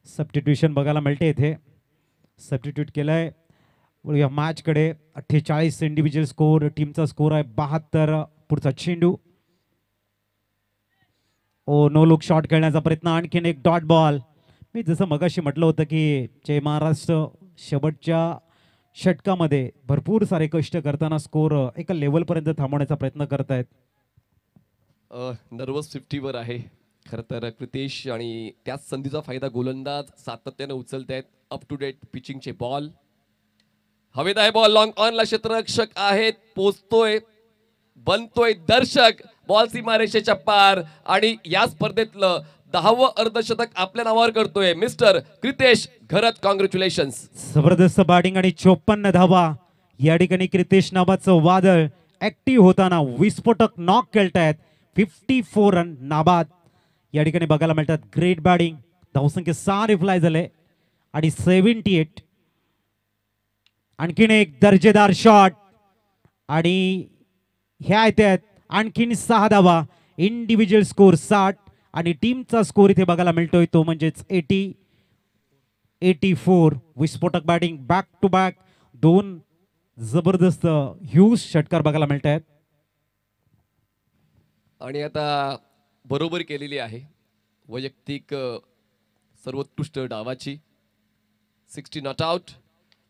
सबस्टिट्यूशन बघायला मिळते इथे. सबस्टिट्यूट केलाय. या मॅच कडे 48 इंडिव्हिज्युअल स्कोर. टीमचा स्कोर आहे 72. पुढचा चेंडू ओ नो लुक शॉट खेळण्याचा प्रयत्न. आणखीन एक डॉट बॉल. मी जसं मगाशी म्हटलं होतं की जय महाराष्ट्र शेवटच्या षटकामध्ये भरपूर सारे कष्ट करताना स्कोर एका लेवलपर्यंत थांबवण्याचा प्रयत्न करतायत.
नर्वस 50 वर आहे खरं तर क्रितेश आणि त्याच संधीचा फायदा गोलंदाज सातत्याने उचलत आहेत. अप टू डेट पिचिंगचे बॉल हवेत आहे. बॉल लॉंग ऑनला क्षेत्ररक्षक आहेत. पोचतोय बनतोय दर्शक. बॉल सीमारेषेच्या पार आणि या स्पर्धेतलं 10वं अर्धशतक आपल्या नावावर करतोय मिस्टर क्रितेश घरत. कॉंग्रॅच्युलेशन्स.
जबरदस्त बॅटिंग आणि 54 धावा. या ठिकाणी क्रितेश नावाचं वादळ ऍक्टिव्ह होताना विस्फोटक नॉक खेळतायत. 54 रन नाबाद या ठिकाणी बघायला मिळतात. ग्रेट बॅटिंग धावसंख्या 6 रिप्लाय झाले आणि 78. आणखीन एक दर्जेदार शॉट आणि ह्या येतात आणखीन 6 धावा. इंडिव्हिज्युअल स्कोर 60 आणि टीमचा स्कोर इथे बघायला मिळतोय तो म्हणजेच 84. विस्फोटक बॅटिंग बॅक टू बॅक 2 जबरदस्त ह्यूज षटकार बघायला मिळत आहेत.
आणि आता बरोबर केलेली आहे वैयक्तिक सर्वोत्कृष्ट डावाची. 60 not out.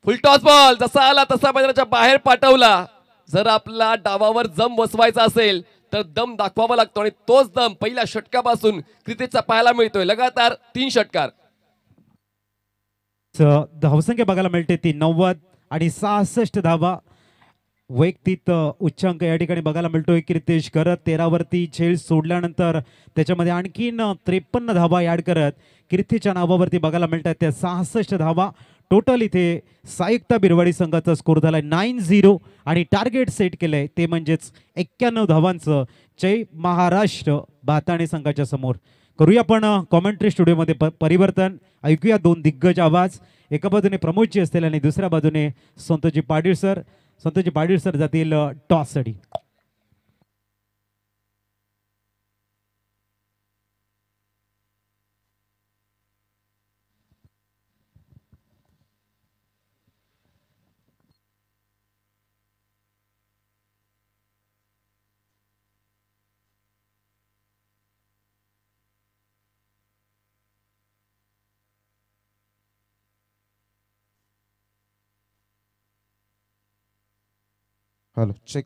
Full toss ball जसा आला तसा मैदानाच्या बाहेर पाठवला. जर आपला डावावर जम बसवायचा असेल तर दम दाखवावा लागतो आणि तोच दम पहिल्या षटकापासून क्रिकेटचा पाहायला मिळतोय. लगातार 3 षटकार.
धावसंख्या बघायला मिळते ती 90 आणि 66 धावा. वैयक्तिक उच्चांक या ठिकाणी बघायला मिळतोय. कीर्तेश करत 13 वरती झेल सोडल्यानंतर त्याच्यामध्ये आणखीन 53 धावा ऍड करत कीर्तीच्या नावावरती बघायला मिळतात त्या 66 धावा. टोटल इथे सायुक्ता बिरवाडी संघाचा स्कोर झालाय 9-0 आणि टार्गेट सेट केलंय ते म्हणजेच 91 धावांचं जय महाराष्ट्र भाताणे संघाच्या समोर. करूया आपण कॉमेंट्री स्टुडिओमध्ये परिवर्तन. ऐकूया 2 दिग्गज आवाज. एका बाजूने प्रमोदजी असतील आणि दुसऱ्या बाजूने संतोषजी पाटील सर. संतोषजी पाटील सर जातील टॉस साठी.
Hello check.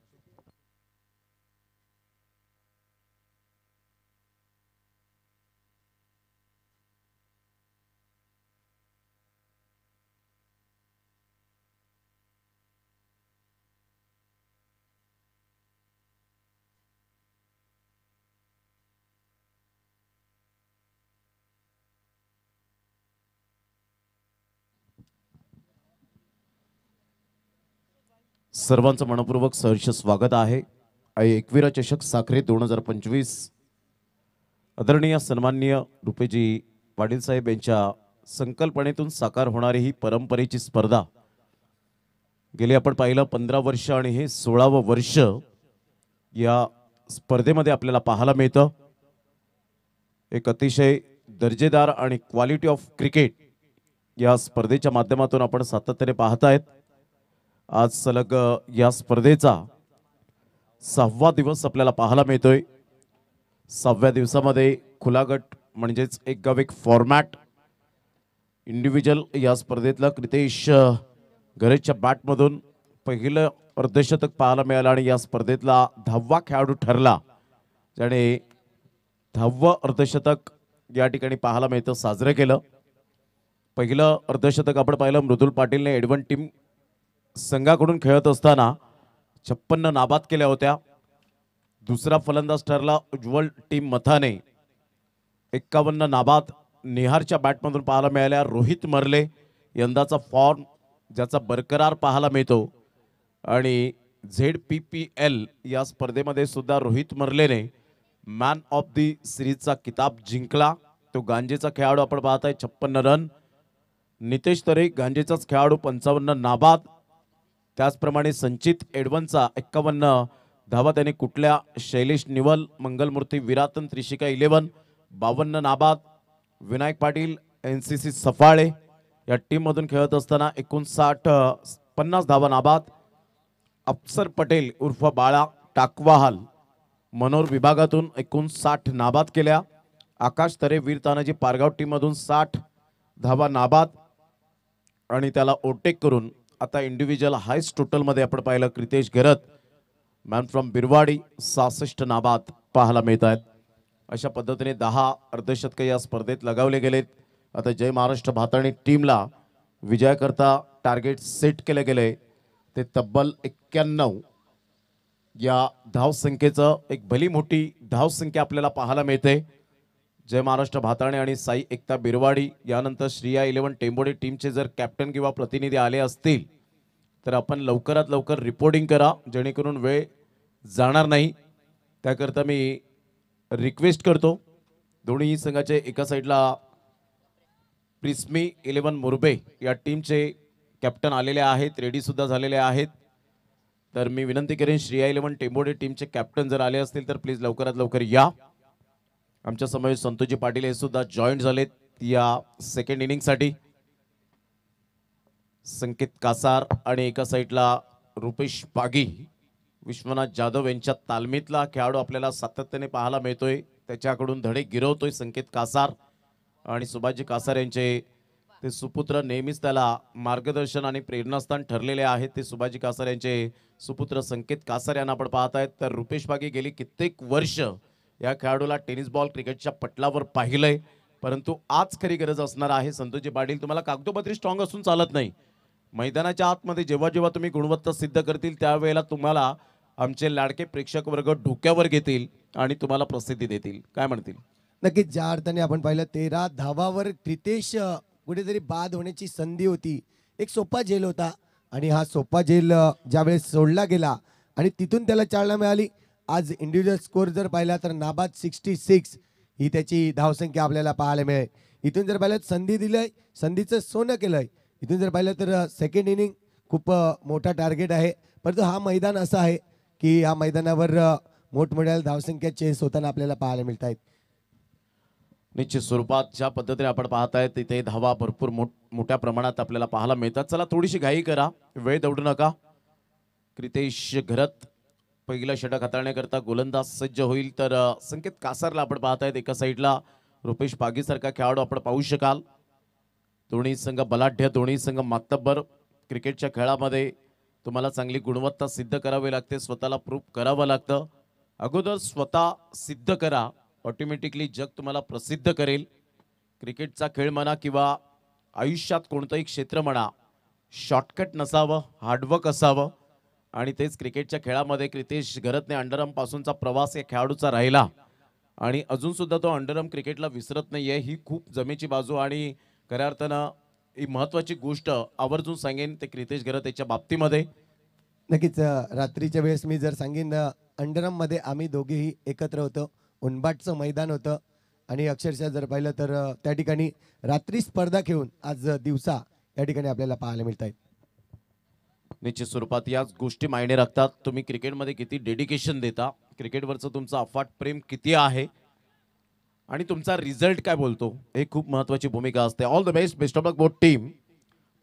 सर्वांचं मनपूर्वक सहर्ष स्वागत आहे. एकविरा चषक साखरे 2025 आदरणीय सन्माननीय रुपेजी पाटील साहेब यांच्या संकल्पनेतून साकार होणारी ही परंपरेची स्पर्धा गेली आपण पाहिलं 15 वर्ष आणि हे 16वं वर्ष या स्पर्धेमध्ये आपल्याला पाहायला मिळतं. एक अतिशय दर्जेदार आणि क्वालिटी ऑफ क्रिकेट या स्पर्धेच्या माध्यमातून आपण सातत्याने पाहतायत. आज सलग या स्पर्धेचा 6वा दिवस आपल्याला पाहायला मिळतोय. 6व्या दिवसामध्ये खुला गट म्हणजेच एक गाव एक फॉर्मॅट. इंडिव्हिज्युअल या स्पर्धेतला क्रितेश गरजच्या बॅटमधून पहिलं अर्धशतक पाहायला मिळालं आणि या स्पर्धेतला 10वा खेळाडू ठरला ज्याने 10वं अर्धशतक या ठिकाणी पाहायला मिळतं साजरं केलं. पहिलं अर्धशतक आपण पाहिलं मृदुल पाटीलने एडवन टीम संघाकडून खेळत असताना 56 नाबाद केल्या होत्या. दुसरा फलंदाज ठरला उज्ज्वल टीम मथाने 51 नाबाद निहारच्या बॅटमधून पाहायला मिळाल्या. रोहित मर्ले यंदाचा फॉर्म ज्याचा बरकरार पाहायला मिळतो आणि ZPPL या स्पर्धेमध्ये सुद्धा रोहित मर्लेने मॅन ऑफ दी सिरीजचा किताब जिंकला. तो गांजेचा खेळाडू आपण पाहताय 56 रन. नितेश तरे गांजेचाच खेळाडू 55 नाबाद. त्याचप्रमाणे संचित एडवनचा 51 धावा त्याने कुठल्या शैलेश निवल मंगलमूर्ती विरातन त्रिशिका 11 52 नाबाद. विनायक पाटील NCC सफाळे या टीम मधून खेळत असताना 50 धावा नाबाद. अफसर पटेल उर्फ बाळा टाकवाहाल मनोर विभागातून 59 नाबाद केल्या. आकाश तरे वीर तानाजी पारगाव टीम मधून 60 धावा नाबाद आणि त्याला ओटेक करून आता इंडिव्हिज्युअल हायस्ट टोटल मध्ये आपण पाहिलं क्रितेश गरत मॅन फ्रॉम बिरवाडी 66 नाबाद पाहायला मिळत आहेत. अशा पद्धतीने 10 अर्धशतक या स्पर्धेत लगावले गेलेत. आता जय महाराष्ट्र भाताणी टीमला विजयाकरता टार्गेट सेट केले गेले ते तब्बल 91 या धावसंख्येचं एक भली मोठी धावसंख्या आपल्याला पाहायला मिळते. जय महाराष्ट्र भाताणे आणि साई एकता बिरवाडी यानंतर श्रिया 11 टेंबोडे टीमचे जर कॅप्टन किंवा प्रतिनिधी आले असतील तर आपण लवकरात लवकर रिपोर्टिंग करा जेणेकरून वेळ जाणार नाही. त्याकरता मी रिक्वेस्ट करतो दोन्ही संघाचे एका साईडला प्रिस्मी 11 मुरबे या टीमचे कॅप्टन आलेले आहेत, रेडी सुद्धा झालेले आहेत. तर मी विनंती करेन श्रिया 11 टेंबोडे टीमचे कॅप्टन जर आले असतील तर प्लीज लवकरात लवकर या. आमच्या समोर संतोषजी पाटील हे सुद्धा जॉईन झालेत या सेकंड इनिंगसाठी. संकेत कासार आणि एका साईडला रुपेश पागी, विश्वनाथ जाधव यांच्या तालमीतला खेळाडू आपल्याला सातत्याने पाहायला मिळतोय. त्याच्याकडून धडे गिरवतोय संकेत कासार आणि सुभाषजी कासार यांचे ते सुपुत्र नेहमीच त्याला मार्गदर्शन आणि प्रेरणास्थान ठरलेले आहेत. ते सुभाषजी कासार यांचे सुपुत्र संकेत कासार यांना आपण पाहत आहेत. तर रुपेश पागी गेली कित्येक वर्ष या खेळाडूला टेनिस बॉल क्रिकेटच्या पटलावर पाहिलंय, परंतु आज खरी गरज असणार आहे. संतोषजी पाटील, तुम्हाला कागदोपत्री स्ट्रॉंग असून चालत नाही. मैदानाच्या आतमध्ये जेव्हा जेव्हा तुम्ही गुणवत्ता सिद्ध करतील त्यावेळेला तुम्हाला आमचे लाडके प्रेक्षक वर्ग डोक्यावर घेतील आणि तुम्हाला प्रसिद्धी देतील. काय म्हणतील?
नक्कीच, ज्या अर्थाने आपण पाहिलं 13 धावावर क्रितेश कुठेतरी बाद होण्याची संधी होती. एक सोपा झेल होता आणि हा सोपा झेल ज्यावेळेस सोडला गेला आणि तिथून त्याला चालना मिळाली. आज इंडिव्हिज्युअल स्कोर जर पाहिला तर नाबाद 66 ही त्याची धावसंख्या आपल्याला पाहायला मिळेल. इथून जर पाहिलं संधी दिलंय, संधीचं सोनं केलंय. इथून जर पाहिलं तर सेकंड इनिंग खूप मोठा टार्गेट आहे, परंतु हा मैदान असं आहे की या मैदानावर मोठमोठ्या धावसंख्या चेस होताना आपल्याला पाहायला मिळत आहेत.
निश्चित स्वरूपात ज्या पद्धतीने आपण पाहताय तिथे धावा भरपूर मोठ्या प्रमाणात आपल्याला पाहायला मिळतात. चला थोडीशी घाई करा, वेळ दौडू नका. क्रितेश घरत पहिला षटक हाताळण्याकरता गोलंदाज सज्ज होईल. तर संकेत कासारला आपण पाहतायत एका साईडला रुपेश पागी सारखा खेळाडू आपण पाहू शकाल. दोन्ही संघ बलाढ्य, दोन्ही संघ मातब्बर. क्रिकेटच्या खेळामध्ये तुम्हाला चांगली गुणवत्ता सिद्ध करावी लागते, स्वतःला प्रूव्ह करावं लागतं. अगोदर स्वतः सिद्ध करा, ऑटोमॅटिकली जग तुम्हाला प्रसिद्ध करेल. क्रिकेटचा खेळ म्हणा किंवा आयुष्यात कोणतंही क्षेत्र म्हणा, शॉर्टकट नसावं, हार्डवर्क असावं. आणि तेच क्रिकेटच्या खेळामध्ये क्रितेश घरतने अंडरआर्म पासूनचा प्रवास या खेळाडूचा राहिला आणि अजून सुद्धा तो अंडरआर्म क्रिकेटला विसरत नाहीये. ही खूप जमेची बाजू आणि खऱ्या अर्थानं ही महत्वाची गोष्ट आवर्जून सांगेन ते क्रितेश घरत याच्या बाबतीमध्ये.
नक्कीच, रात्रीच्या वेळेस मी जर सांगेन अंडरम मध्ये आम्ही दोघेही एकत्र होतो. उनबाटचं मैदान होतं आणि अक्षरशः जर पाहिलं तर त्या ठिकाणी रात्री स्पर्धा खेळून आज दिवसा या ठिकाणी आपल्याला पाहायला मिळत आहेत.
निश्चित स्वरूपात याच गोष्टी मायने राखतात. तुम्ही क्रिकेटमध्ये किती डेडिकेशन देता, क्रिकेटवरचं तुमचं अफाट प्रेम किती आहे आणि तुमचा रिझल्ट काय बोलतो, हे खूप महत्वाची भूमिका असते. All the best, best of luck both team.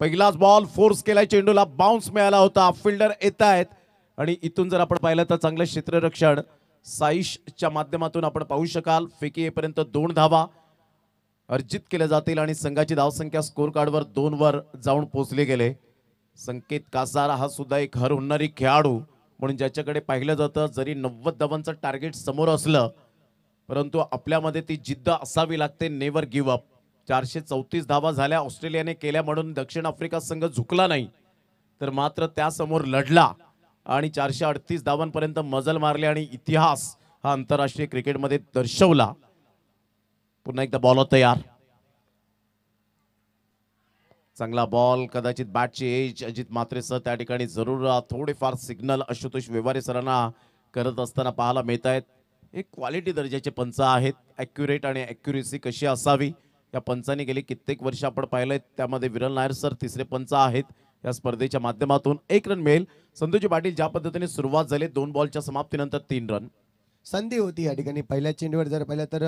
पहिलाच बॉल फोर्स केलाय, चेंडूला बाउन्स मिळाला होता. फिल्डर येत आहेत आणि इथून जर आपण पाहिलं तर चांगलं क्षेत्ररक्षण साईशच्या माध्यमातून आपण पाहू शकाल. फेकी येईपर्यंत 2 धावा अर्जित केल्या जातील आणि संघाची धावसंख्या स्कोर कार्डवर 2 वर जाऊन पोहोचले गेले. संकेत कासार हा सुद्धा एक हरहुन्नरी खेळाडू म्हणून ज्याच्याकडे पाहिलं जातं. जरी 90 धावांचं टार्गेट समोर असलं परंतु आपल्यामध्ये ती जिद्द असावी लागते. Never give up. 434 धावा झाल्या ऑस्ट्रेलियाने केल्या म्हणून दक्षिण आफ्रिका संघ झुकला नाही, तर मात्र त्यासमोर लढला आणि 438 धावांपर्यंत मजल मारली आणि इतिहास हा आंतरराष्ट्रीय क्रिकेटमध्ये दर्शवला. पुन्हा एकदा बॉल तयार. चांगला बॉल, कदाचित बॅटची एज अजित मात्रे सर त्या ठिकाणी जरूर थोडेफार सिग्नल आशुतोष व्यवहारे सरांना करत असताना पाहायला मिळत आहेत. एक क्वालिटी दर्जाचे पंच आहेत. ॲक्युरेट आणि ॲक्युरेसी कशी असावी या पंचांनी गेली कित्येक वर्ष आपण पाहिलंय. त्यामध्ये विरल नायर सर तिसरे पंच आहेत या स्पर्धेच्या माध्यमातून. 1 रन मिळेल. संतोषजी पाटील, ज्या पद्धतीने सुरुवात झाली 2 बॉलच्या समाप्तीनंतर 3 रन.
संधी होती या ठिकाणी. पहिल्या चेंडूवर जर पाहिलं तर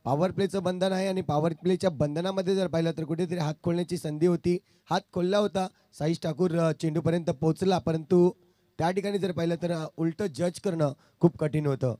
पॉवर प्लेचं बंधन आहे आणि पॉवर प्लेच्या बंधनामध्ये जर पाहिलं तर कुठेतरी हात खोलण्याची संधी होती. हात खोलला होता. साईश ठाकूर चेंडूपर्यंत पोहोचला, परंतु त्या ठिकाणी जर पाहिलं तर उलट जज करणं खूप कठीण होतं.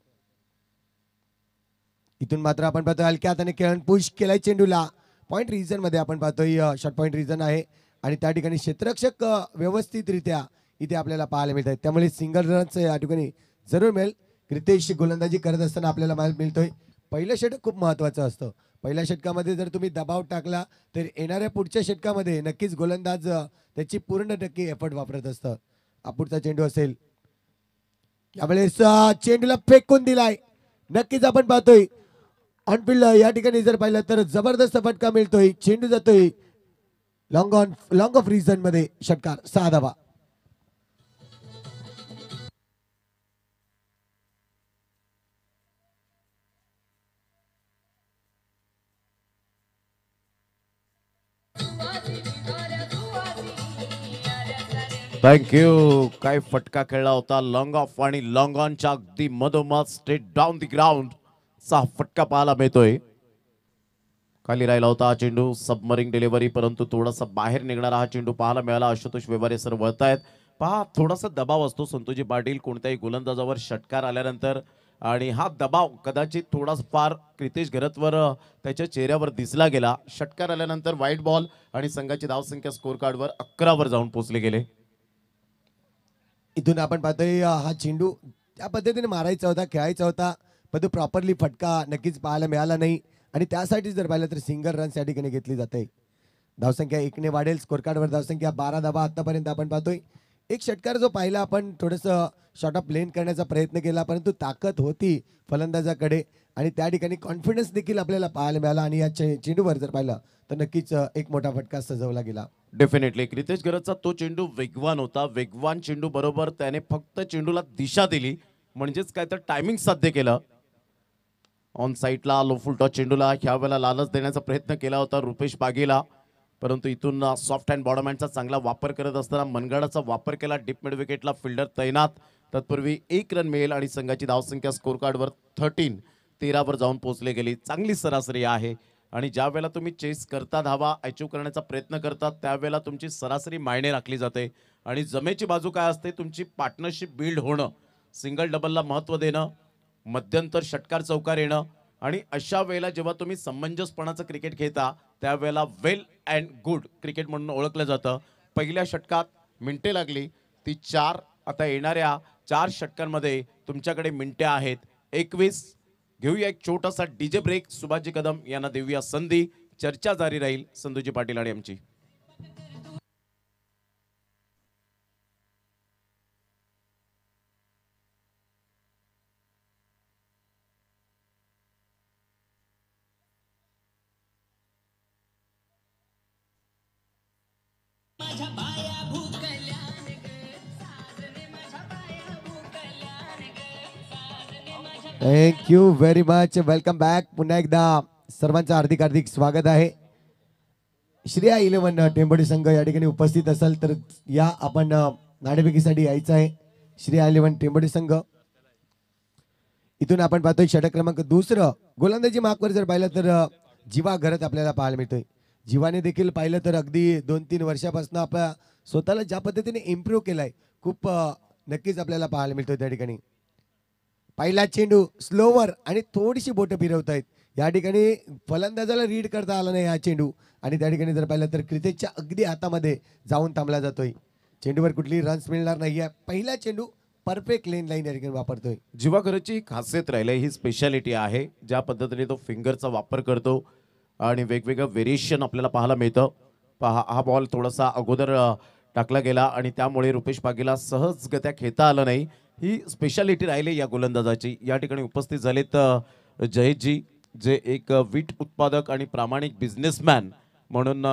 इथून मात्र आपण पाहतो हलक्या हाताने खेळून पुश केलाय चेंडूला. पॉईंट रिजन मध्ये आपण पाहतोय शॉर्ट पॉईंट रिजन आहे आणि त्या ठिकाणी क्षेत्ररक्षक व्यवस्थितरित्या इथे आपल्याला पाहायला मिळत आहेत. त्यामुळे सिंगल रनच या ठिकाणी जरूर मिळेल. क्रितेश गोलंदाजी करत असताना आपल्याला मिळतोय. पहिलं षटक खूप महत्वाचं असतं. पहिल्या षटकामध्ये जर तुम्ही दबाव टाकला तर येणाऱ्या पुढच्या षटकामध्ये नक्कीच गोलंदाज त्याची पूर्ण टक्के एफर्ट वापरत असतं. पुढचा चेंडू असेल यावेळेस चेंडूला फेकून दिलाय. नक्कीच आपण पाहतोय ऑनफिल्ड या ठिकाणी जर पाहिलं तर जबरदस्त फटका मिळतोय. चेंडू जातोय लॉंग ऑफ रिझन मध्ये. षटकार 6 धावा.
थँक्यू. काय फटका खेळला होता लॉंग ऑफ आणि लॉंग ऑनच्या अगदी मधोमध स्ट्रेट डाऊन दी ग्राउंड चा फटका पाहायला मिळतोय. खाली राहिला होता हा चेंडू सबमरिंग डिलिव्हरी, परंतु थोडासा बाहेर निघणारा हा चेंडू पाहायला मिळाला. आशुतोष व्यवहारे सर वळतायत. पहा थोडासा दबाव असतो संतोषजी पाटील कोणत्याही गोलंदाजावर षटकार आल्यानंतर, आणि हा दबाव कदाचित थोडासा फार क्रितेश घरतवर त्याच्या चेहऱ्यावर दिसला गेला. षटकार आल्यानंतर व्हाईट बॉल आणि संघाची धावसंख्या स्कोर कार्डवर 11 वर जाऊन पोहोचले गेले.
इथून आपण पाहतोय हा चेंडू त्या पद्धतीने मारायचा होता, खेळायचा होता, पण तो प्रॉपरली फटका नक्कीच पाहायला मिळाला नाही. आणि त्यासाठी जर पाहिलं तर सिंगल रन या ठिकाणी घेतली जाते. धावसंख्या 1 ने वाढेल. स्कोर कार्डवर धावसंख्या 12 धावा आतापर्यंत आपण पाहतोय. एक षटकार जो पाहिला आपण थोडंसं शॉर्ट ऑफ लेन करण्याचा प्रयत्न केला, परंतु ताकद होती फलंदाजाकडे आणि त्या ठिकाणी कॉन्फिडन्स देखील आपल्याला पाहायला मिळाला. आणि या चेंडूवर जर पाहिलं तर नक्कीच एक मोठा फटका सजवला गेला.
डेफिनेटली क्रितेश गरजचा तो चेंडू वेगवान होता. वेगवान चेंडू बरोबर त्याने फक्त चेंडूला दिशा दिली, म्हणजेच काय तर टायमिंग साध्य केलं. ऑन साईडला लो फुल टॉस चेंडूला ह्या वेळेला लालच देण्याचा प्रयत्न केला होता रुपेश बागेला, परंतु इथून सॉफ्ट हँड बॉडम हँडचा चांगला वापर करत असताना मनगडाचा वापर केला. डीप मिड विकेटला फिल्डर तैनात. तत्पूर्वी 1 रन मिळेल आणि संघाची धावसंख्या स्कोर कार्डवर 13 वर जाऊन पोहोचले गेली. चांगली सरासरी आहे. आणि ज्या वेळेला तुम्ही चेस करता, धावा अचीव करण्याचा प्रयत्न करतात, त्यावेळेला तुमची सरासरी मायने राखली जाते. आणि जमेची बाजू काय असते, तुमची पार्टनरशिप बिल्ड होणं, सिंगल डबलला महत्त्व देणं, मध्यंतर षटकार चौकार येणं. आणि अशा वेळेला जेव्हा तुम्ही समंजसपणाचं क्रिकेट खेळता त्यावेळेला वेल अँड गुड क्रिकेट म्हणून ओळखलं जातं. पहिल्या षटकात मिनिटे लागली ती 4. आता येणाऱ्या 4 षटकांमध्ये तुमच्याकडे मिनिटे आहेत 21. घेऊया एक छोटासा डीजे ब्रेक. सुभाषजी कदम यांना देऊया संधी. चर्चा जारी राहील संतोषजी पाटील आणि आमची.
Thank you very much. Welcome back. पुन्हा एकदा सर्वांचं हार्दिक हार्दिक स्वागत आहे. श्रेया 11 टेंबोडी संघ या ठिकाणी उपस्थित असेल तर या आपण नाणेफेकीसाठी यायचं आहे. श्रेया 11 टेंबोडी संघ. इथून आपण पाहतोय षटक क्रमांक 2. गोलंदाजी मार्कवर जर पाहिलं तर जीवा घरत आपल्याला पाहायला मिळतोय. जीवाने देखील पाहिलं तर अगदी 2-3 वर्षापासून आपल्या स्वतःला ज्या पद्धतीने इम्प्रूव्ह केलाय खूप नक्कीच आपल्याला पाहायला मिळतोय त्या ठिकाणी. पहिला चेंडू स्लोवर आणि थोडीशी बोटं फिरवत आहेत. या ठिकाणी फलंदाजाला रीड करता आला नाही हा चेंडू. आणि त्या ठिकाणी जर पाहिलं तर क्रिकेटच्या अगदी हातामध्ये जाऊन थांबला जातोय. चेंडूवर कुठली रन्स मिळणार नाहीये. पहिला चेंडू परफेक्ट लेन लाईन या ठिकाणी वापरतोय.
जीवा घरची खासियत राहिली, ही स्पेशालिटी आहे. ज्या पद्धतीने तो फिंगरचा वापर करतो आणि वेगवेगळं व्हेरिएशन आपल्याला पाहायला मिळतं. पहा हा बॉल थोडासा अगोदर टाकला गेला आणि त्यामुळे रुपेश बागेला सहजगत्या खेळता आलं नाही. ही स्पेशालिटी राहिली या गोलंदाजाची. या ठिकाणी उपस्थित झालेत जयेशजी, जे एक वीट उत्पादक आणि प्रामाणिक बिझनेसमॅन म्हणून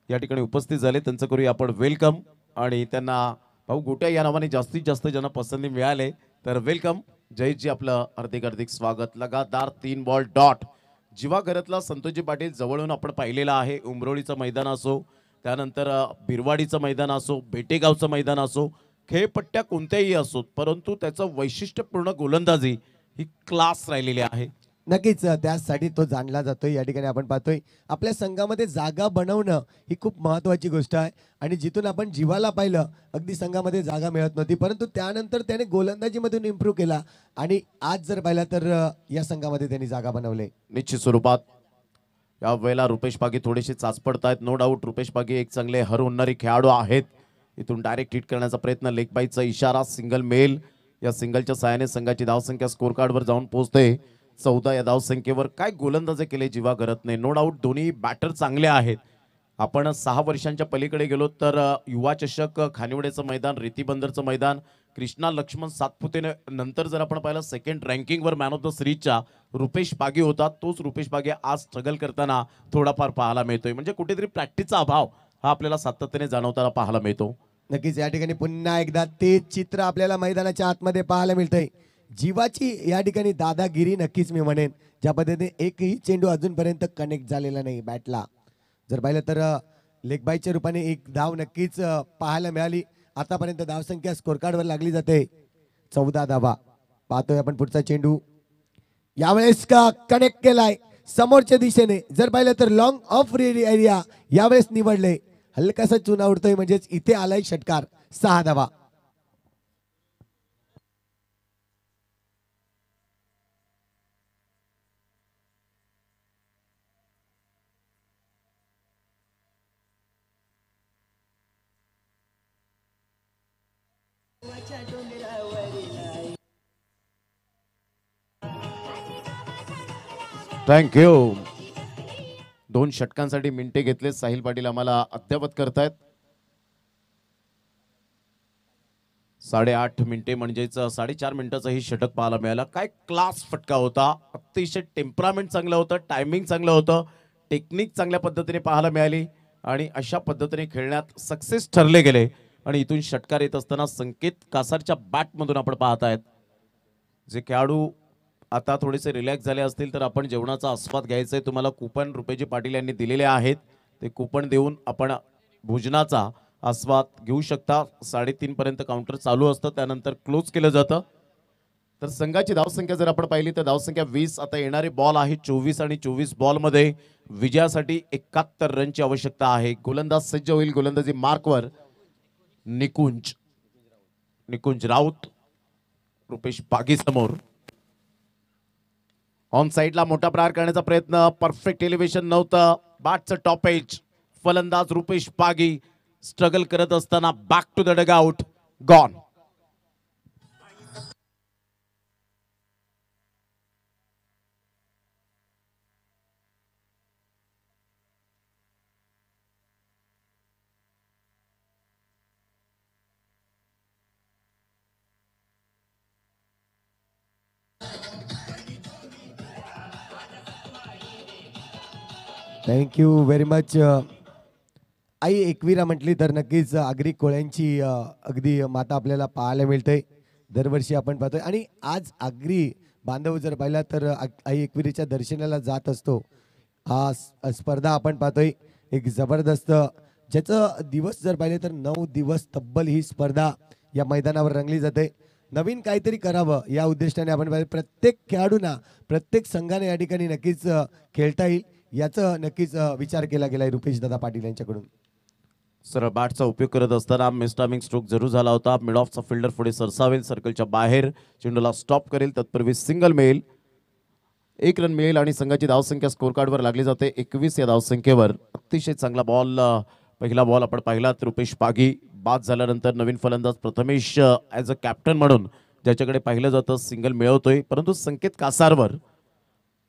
या ठिकाणी उपस्थित झाले. त्यांचं करूया आपण वेलकम. आणि त्यांना भाऊ गोट्या या नावाने जास्तीत जास्त ज्यांना पसंती मिळाले तर वेलकम. जयेशजी आपलं हार्दिक हार्दिक स्वागत. लगातार 3 बॉल डॉट. जीवा घरातला संतोषजी पाटील जवळून आपण पाहिलेला आहे. उमरोळीचं मैदान असो, त्यानंतर बिरवाडीचं मैदान असो, बेटेगावचं मैदान असो, खेळपट्ट्या कोणत्याही असोत, परंतु त्याचं वैशिष्ट्यपूर्ण गोलंदाजी ही क्लास राहिलेली आहे.
नक्कीच त्यासाठी तो जाणला जातोय. या ठिकाणी आपण पाहतोय आपल्या संघामध्ये जागा बनवणं ही खूप महत्वाची गोष्ट आहे. आणि जिथून आपण जीवाला पाहिलं अगदी संघामध्ये जागा मिळत नव्हती, परंतु त्यानंतर त्याने गोलंदाजीमधून इम्प्रूव्ह केला आणि आज जर पाहिलं तर या संघामध्ये त्यांनी जागा बनवले.
निश्चित स्वरूपात या वेळेला रुपेश पागी थोडेसे चाचपडतायत. नो डाऊट रुपेश पागी एक चांगले हरवणारे खेळाडू आहेत. इथून डायरेक्ट हिट करण्याचा प्रयत्न, लेग बाईचा इशारा, सिंगल मेल. या सिंगलच्या सहाय्याने संघाची धावसंख्या स्कोर कार्डवर जाऊन पोहोचते 14 या धावसंख्येवर. काय गोलंदाजी केले जीवा घरतने. नो डाऊट दोन्ही बॅटर चांगले आहेत. आपण 6 वर्षांच्या पलीकडे गेलो तर युवा चषक खानिवडेचं मैदान, रेतीबंदरचं मैदान, कृष्णा लक्ष्मण सातपुतेने नंतर जर आपण पाहिलं सेकंड रँकिंगवर मॅन ऑफ द सिरीजच्या रुपेश पागे होता. तोच रुपेश पागे आज स्ट्रगल करताना थोडाफार पाहायला मिळतोय. म्हणजे कुठेतरी प्रॅक्टिसचा अभाव हा आपल्याला सातत्याने जाणवताना पाहायला मिळतो.
नक्कीच या ठिकाणी पुन्हा एकदा ते चित्र आपल्याला मैदानाच्या आतमध्ये पाहायला मिळतंय. जीवाची या ठिकाणी दादागिरी नक्कीच मी म्हणेन. ज्या पद्धतीने एकही चेंडू अजूनपर्यंत कनेक्ट झालेला नाही बॅटला. जर पाहिलं तर लेगबायच्या रूपाने एक धाव नक्कीच पाहायला मिळाली. आतापर्यंत धावसंख्या स्कोर कार्डवर लागली जाते 14 धावा. पाहतोय आपण पुढचा चेंडू यावेळेस का कनेक्ट केलाय समोरच्या दिशेने. जर पाहिलं तर लॉंग ऑफ एरिया यावेळेस निवडले. हलकासा चुना उडतोय म्हणजेच इथे आलाय षटकार. 6 धावा.
थँक्यू. 2 षटकांसाठी मिनिटे घेतले. साहिल पाटील आम्हाला अद्यावत करतायत. 8.5 मिनिटे म्हणजेच 4.5 मिनिटाचा ही षटक पाहायला मिळाला. काय क्लास फटका होता. अतिशय टेम्परामेंट चांगलं होतं, टायमिंग चांगलं होतं, टेक्निक चांगल्या पद्धतीने पाहायला मिळाली आणि अशा पद्धतीने खेळण्यात सक्सेस ठरले गेले. आणि इथून षटकार येत असताना संकेत कासारच्या बॅटमधून आपण पाहत आहेत. जे खेळाडू आता थोडेसे रिलॅक्स झाले असतील तर आपण जेवणाचा आस्वाद घ्यायचा आहे. तुम्हाला कुपन रुपेजी पाटील यांनी दिलेले आहेत. ते कुपन देऊन आपण भोजनाचा आस्वाद घेऊ शकता. 3:30 पर्यंत काउंटर चालू असतं, त्यानंतर क्लोज केलं जातं. तर संघाची धावसंख्या जर आपण पाहिली तर धावसंख्या 20. आता येणारे बॉल आहे 24 आणि 24 बॉलमध्ये विजयासाठी 71 रनची आवश्यकता आहे. गोलंदाज सज्ज होईल. गोलंदाजी मार्कवर निकुंज राऊत. रुपेश पागी समोर. ऑन साइडला मोठा प्रहार करण्याचा प्रयत्न. परफेक्ट एलिव्हेशन नव्हतं. बॅटचं टॉप एज. फलंदाज रुपेश पागी स्ट्रगल करत असताना back to the dugout. Gone.
Thank you very much. Aai Ekvira म्हटली तर नक्कीच आगरी कोळ्यांची अगदी माता आपल्याला पाहायला मिळते. दरवर्षी आपण पाहतोय आणि आज आगरी बांधव जर पाहिला तर आई एकविरीच्या दर्शनाला जात असतो. हा स्पर्धा आपण पाहतोय एक जबरदस्त, ज्याचं दिवस जर पाहिले तर 9 दिवस तब्बल ही स्पर्धा या मैदानावर रंगली जाते. नवीन काहीतरी करावं या उद्देशाने आपण पाहिजे प्रत्येक खेळाडूंना प्रत्येक संघाने या ठिकाणी नक्कीच खेळता येईल याचा नक्कीच विचार केला गेलाय रुपेश दादा पाटील यांच्याकडून.
सरळ बॅटचा उपयोग करत असताना मिसटायमिंग स्ट्रोक जरूर झाला होता. मिड ऑफचा फिल्डर पुढे सरसावेल, सर्कलच्या बाहेर चेंडूला स्टॉप करेल, तत्पूर्वी सिंगल मिळेल, 1 रन मिळेल आणि संघाची धावसंख्या स्कोर कार्डवर लागली जाते 21 या धावसंख्येवर. अतिशय चांगला बॉल, पहिला बॉल आपण पाहिलात रुपेश पागी. बाद झाल्यानंतर नवीन फलंदाज प्रथमेश ॲज अ कॅप्टन म्हणून ज्याच्याकडे पाहिलं जातं सिंगल मिळवतोय, परंतु संकेत कासारवर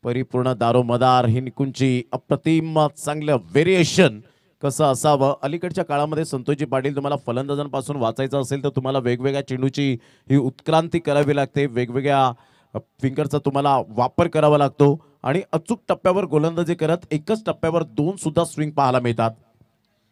परिपूर्ण दारोमदार. ही निकुंजची अप्रतिम चांगलं व्हेरिएशन कसं असावं. अलीकडच्या काळामध्ये संतोषजी पाटील तुम्हाला फलंदाजांपासून वाचायचं असेल तर तुम्हाला वेगवेगळ्या चेंडूची ही उत्क्रांती करावी लागते, वेगवेगळ्या फिंगरचा तुम्हाला वापर करावा लागतो आणि अचूक टप्प्यावर गोलंदाजी करत एकच टप्प्यावर 2 सुद्धा स्विंग पाहायला मिळतात.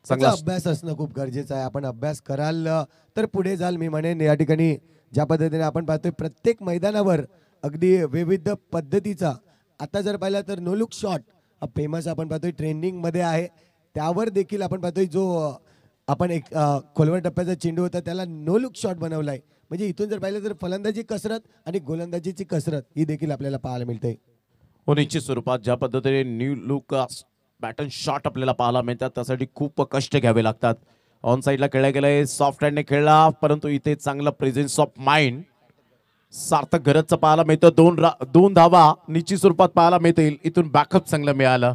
चांगला अभ्यास असणं खूप गरजेचं आहे. आपण अभ्यास कराल तर पुढे जाल. मी म्हणेन या ठिकाणी ज्या पद्धतीने आपण पाहतोय प्रत्येक मैदानावर अगदी विविध पद्धतीचा, आता जर पाहिलं तर नो लुक शॉट फेमस आपण पाहतोय ट्रेंडिंग मध्ये आहे. त्यावर देखील आपण पाहतोय जो आपण एक खोलवर टप्प्याचा चेंडू होता त्याला नो लुक शॉट बनवलाय. म्हणजे इथून जर पाहिलं तर फलंदाजी कसरत आणि गोलंदाजीची कसरत ही देखील आपल्याला पाहायला मिळते.
हो, निश्चित स्वरूपात ज्या पद्धतीने न्यू लुक पॅटर्न शॉट आपल्याला पाहायला मिळतात त्यासाठी खूप कष्ट घ्यावे लागतात. ऑन साईडला खेळला गेलाय, सॉफ्ट हँडने खेळला, परंतु इथे चांगला प्रेझेन्स ऑफ माइंड सार्थक गरजचं पाहायला मिळतं. 2 धावा निश्चित स्वरूपात पाहायला मिळतील. इथून बॅकअप चांगलं मिळालं.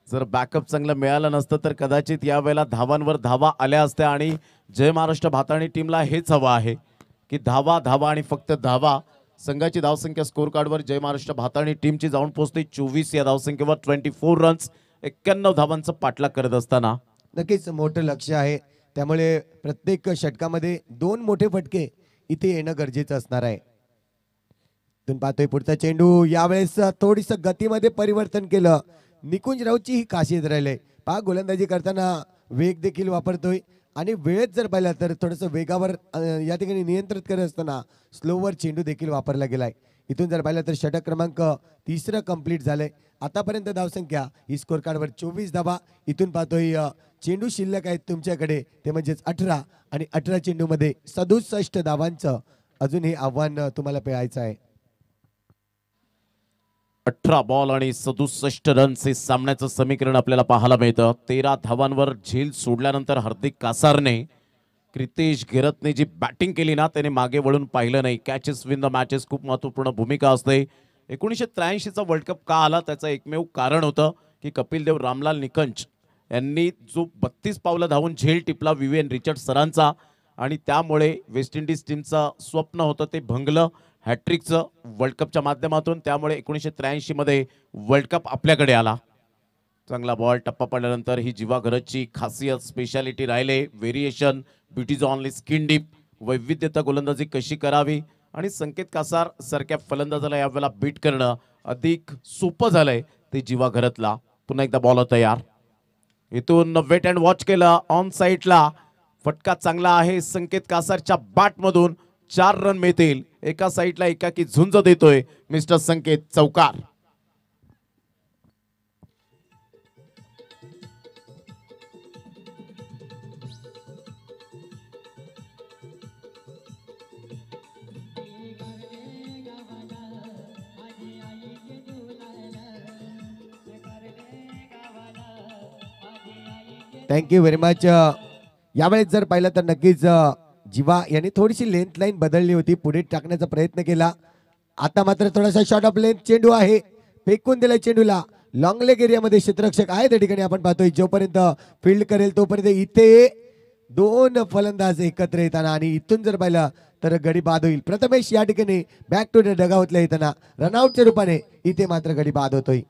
जर बॅकअप चांगलं मिळालं नसतं तर कदाचित यावेळेला धावांवर धावा आल्या असत्या आणि जय महाराष्ट्र भाताणी टीमला हेच हवं आहे की धावा धावा आणि फक्त धावा. संघाची धावसंख्या स्कोर कार्डवर जय महाराष्ट्र भाताणी टीमची जाऊन पोहोचते 24 या धावसंख्येवर. 24 रन्स, 91 धावांचं पाठलाग करत असताना
नक्कीच मोठं लक्ष आहे. त्यामुळे प्रत्येक षटकामध्ये 2 मोठे फटके इथे येणं गरजेचं असणार आहे. तुम्ही पाहतोय पुढचा चेंडू यावेळेस थोडीस गतीमध्ये परिवर्तन केलं. निकुंज राऊतची ही खासियत राहिली. पहा गोलंदाजी करताना वेग देखील वापरतोय आणि वेळेत जर पाहिलं तर थोडंसं वेगावर या ठिकाणी नियंत्रित करत असताना स्लोवर चेंडू देखील वापरला गेलाय. इथून जर पाहिलं तर षटक क्रमांक 3 कंप्लीट झालंय. आतापर्यंत धावसंख्या ही स्कोर कार्डवर 24 धावा. इथून पाहतोय चेंडू शिल्लक आहेत तुमच्याकडे ते म्हणजेच 18 आणि 18 चेंडूमध्ये 67 धावांचं अजून हे आव्हान तुम्हाला पेळायचं आहे.
18 बॉल आणि 67 रनचे सामन्याचं समीकरण आपल्याला पाहायला मिळतं. 13 धावांवर झेल सोडल्यानंतर हार्दिक कासारने क्रितेश घेरतने जी बॅटिंग केली ना त्याने मागे वळून पाहिलं नाही. कॅचेस विन द मॅचेस खूप महत्वपूर्ण भूमिका असते. 1983चा वर्ल्ड कप का आला त्याचं एकमेव कारण होतं की कपिल देव रामलाल निकंज यांनी जो 32 पावलं धावून झेल टिपला विवियन रिचर्ड सरांचा आणि त्यामुळे वेस्ट इंडिज टीमचं स्वप्न होतं ते भंगलं हॅट्रिकचं वर्ल्ड कपच्या माध्यमातून. त्यामुळे 1983 मध्ये वर्ल्ड कप आपल्याकडे आला. चांगला बॉल टप्पा पडल्यानंतर ही जीवा घरची खासियत स्पेशालिटी राहिले. व्हेरिएशन ब्युटीज ऑनली स्किन डीप वैविध्यता गोलंदाजी कशी करावी आणि संकेत कासार सारख्या फलंदाजाला यावेळेला बीट करणं अधिक सोपं झालंय ते जीवा घरतला. पुन्हा एकदा बॉल तयार. इथून वेट अँड वॉच केलं ऑन साईडला. फटका चांगला आहे संकेत कासारच्या बॅटमधून. 4 रन मिळतील. एका साईडला एकाकी झुंज देतोय मिस्टर संकेत चौकार.
Thank you very much. यावेळेस जर पाहिलं तर नक्कीच जीवा यांनी थोडीशी लेंथ लाईन बदलली होती. पुढे टाकण्याचा प्रयत्न केला. आता मात्र थोडासा शॉर्ट ऑफ लेंथ चेंडू आहे. फेकून दिलाय चेंडूला. लॉंग लेग एरियामध्ये क्षेत्ररक्षक आहे त्या ठिकाणी आपण पाहतोय. जोपर्यंत फील्ड करेल तोपर्यंत इथे 2 फलंदाज एकत्र येताना आणि इथून जर पाहिलं तर गडी बाद होईल. प्रथमेश या ठिकाणी बॅक टू द डगआउटला येताना रनआउटच्या रूपाने इथे मात्र गडी बाद होतोय.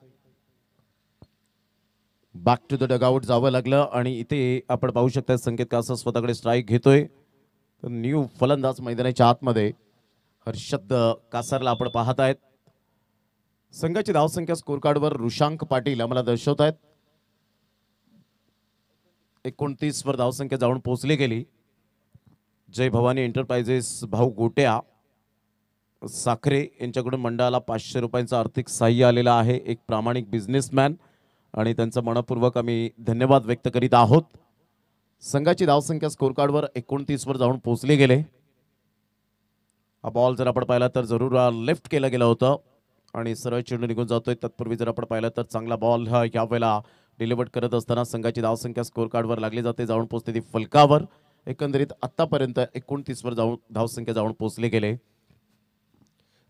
बॅक टू द डगआउट जावं लागलं आणि इथे आपण पाहू शकता संकेत कासार स्वतःकडे स्ट्राईक घेतोय. तर न्यू फलंदाज मैदानाच्या आतमध्ये हर्षद कासारला आपण पाहत आहेत. संघाची धावसंख्या स्कोर कार्डवर ऋषांक पाटील आम्हाला दर्शवत आहेत. 29 वर धावसंख्या जाऊन पोहोचली गेली. जय भवानी एंटरप्राइजेस भाऊ गोट्या साखरे यांच्याकडून मंडळाला 500 रुपयांचं आर्थिक सहाय्य आलेलं आहे. एक प्रामाणिक बिझनेसमॅन आणि त्यांचा मनपूर्वक आम्ही धन्यवाद व्यक्त करीत आहोत. संघाची धावसंख्या स्कोर कार्डवर 29 वर जाऊन पोहोचले गेले. हा बॉल जर आपण पाहिला तर जरूर लेफ्ट केलं गेलं होतं आणि सरळ चेंडू निघून जातोय. तत्पूर्वी जर आपण पाहिलं तर चांगला बॉल यावेळेला डिलिव्हर करत असताना संघाची धावसंख्या स्कोर कार्डवर लागली जाते. जाऊन पोहोचते ती फलकावर. एकंदरीत आतापर्यंत 29 वर जाऊन धावसंख्या जाऊन पोहोचले गेले.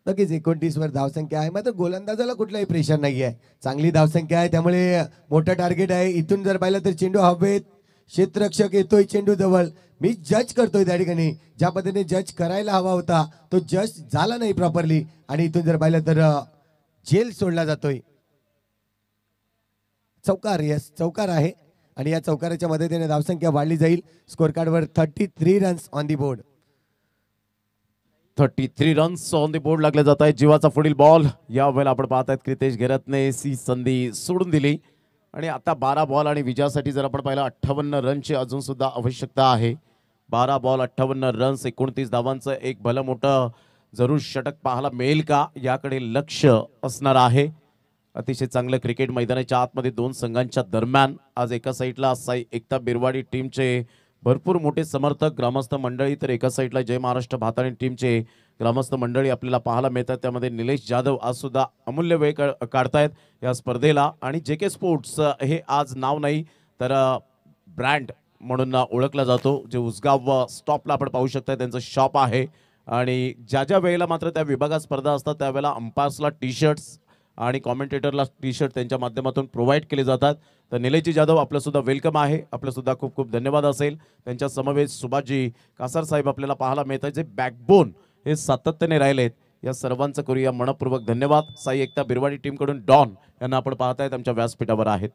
नक्कीच 29 वर धावसंख्या आहे. मात्र गोलंदाजाला कुठलाही प्रेशर नाही आहे. चांगली धावसंख्या आहे त्यामुळे मोठं टार्गेट आहे. इथून जर पाहिलं तर चेंडू हवेत. क्षेत्ररक्षक येतोय चेंडू जवळ. मी जज करतोय त्या ठिकाणी ज्या पद्धतीने जज करायला हवा होता तो जज झाला नाही प्रॉपरली आणि इथून जर पाहिलं तर जेल सोडला जातोय. चौकार. यस चौकार आहे आणि या चौकाराच्या मदतीने धावसंख्या वाढली जाईल. स्कोर कार्डवर 33 runs on the board.
33 runs on the board लागले जात आहेत. जीवाचा पुढील बॉल यावेळेला आपण पाहत आहेत क्रितेश घेरतने सी संधी सोडून दिली आणि आता 12 बॉल आणि विजयासाठी जर आपण पाहिलं 58 रनची अजून सुद्धा आवश्यकता आहे. 12 बॉल 58 रन्स 29 धावांचं एक भलं मोठं जरूर षटक पाहायला मिळेल का याकडे लक्ष असणार आहे. अतिशय चांगलं क्रिकेट मैदानाच्या आतमध्ये 2 संघांच्या दरम्यान आज एका साईडला साई एकता बिरवाडी टीमचे भरपूर मोठे समर्थक ग्रामस्थ मंडळी तर एका साईडला जय महाराष्ट्र भाताणी टीमचे ग्रामस्थ मंडळी आपल्याला पाहायला मिळतात. त्यामध्ये निलेश जाधव आज सुद्धा अमूल्य वेळ काढतायत या स्पर्धेला आणि जे के स्पोर्ट्स हे आज नाव नाही तर ब्रँड म्हणून ओळखला जातो. जे उसगाव स्टॉपला आपण पाहू शकता त्यांचं शॉप आहे आणि ज्या ज्या वेळेला मात्र त्या विभागात स्पर्धा असतात त्यावेळेला अंपायर्सला टी शर्ट्स आणि कॉमेंटेटरला टी शर्ट त्यांच्या माध्यमातून प्रोव्हाइड केले जातात. तर निलेशजी जाधव आपलं सुद्धा वेलकम आहे. आपलं सुद्धा खूप खूप धन्यवाद असेल. त्यांच्या समवेत सुभाषजी कासार साहेब आपल्याला पाहायला मिळतात जे बॅकबोन हे सातत्याने राहिलेत. या सर्वांचं करूया मनपूर्वक धन्यवाद. साई एकता बिरवाडी टीमकडून डॉन यांना आपण पाहतायत आमच्या व्यासपीठावर आहेत.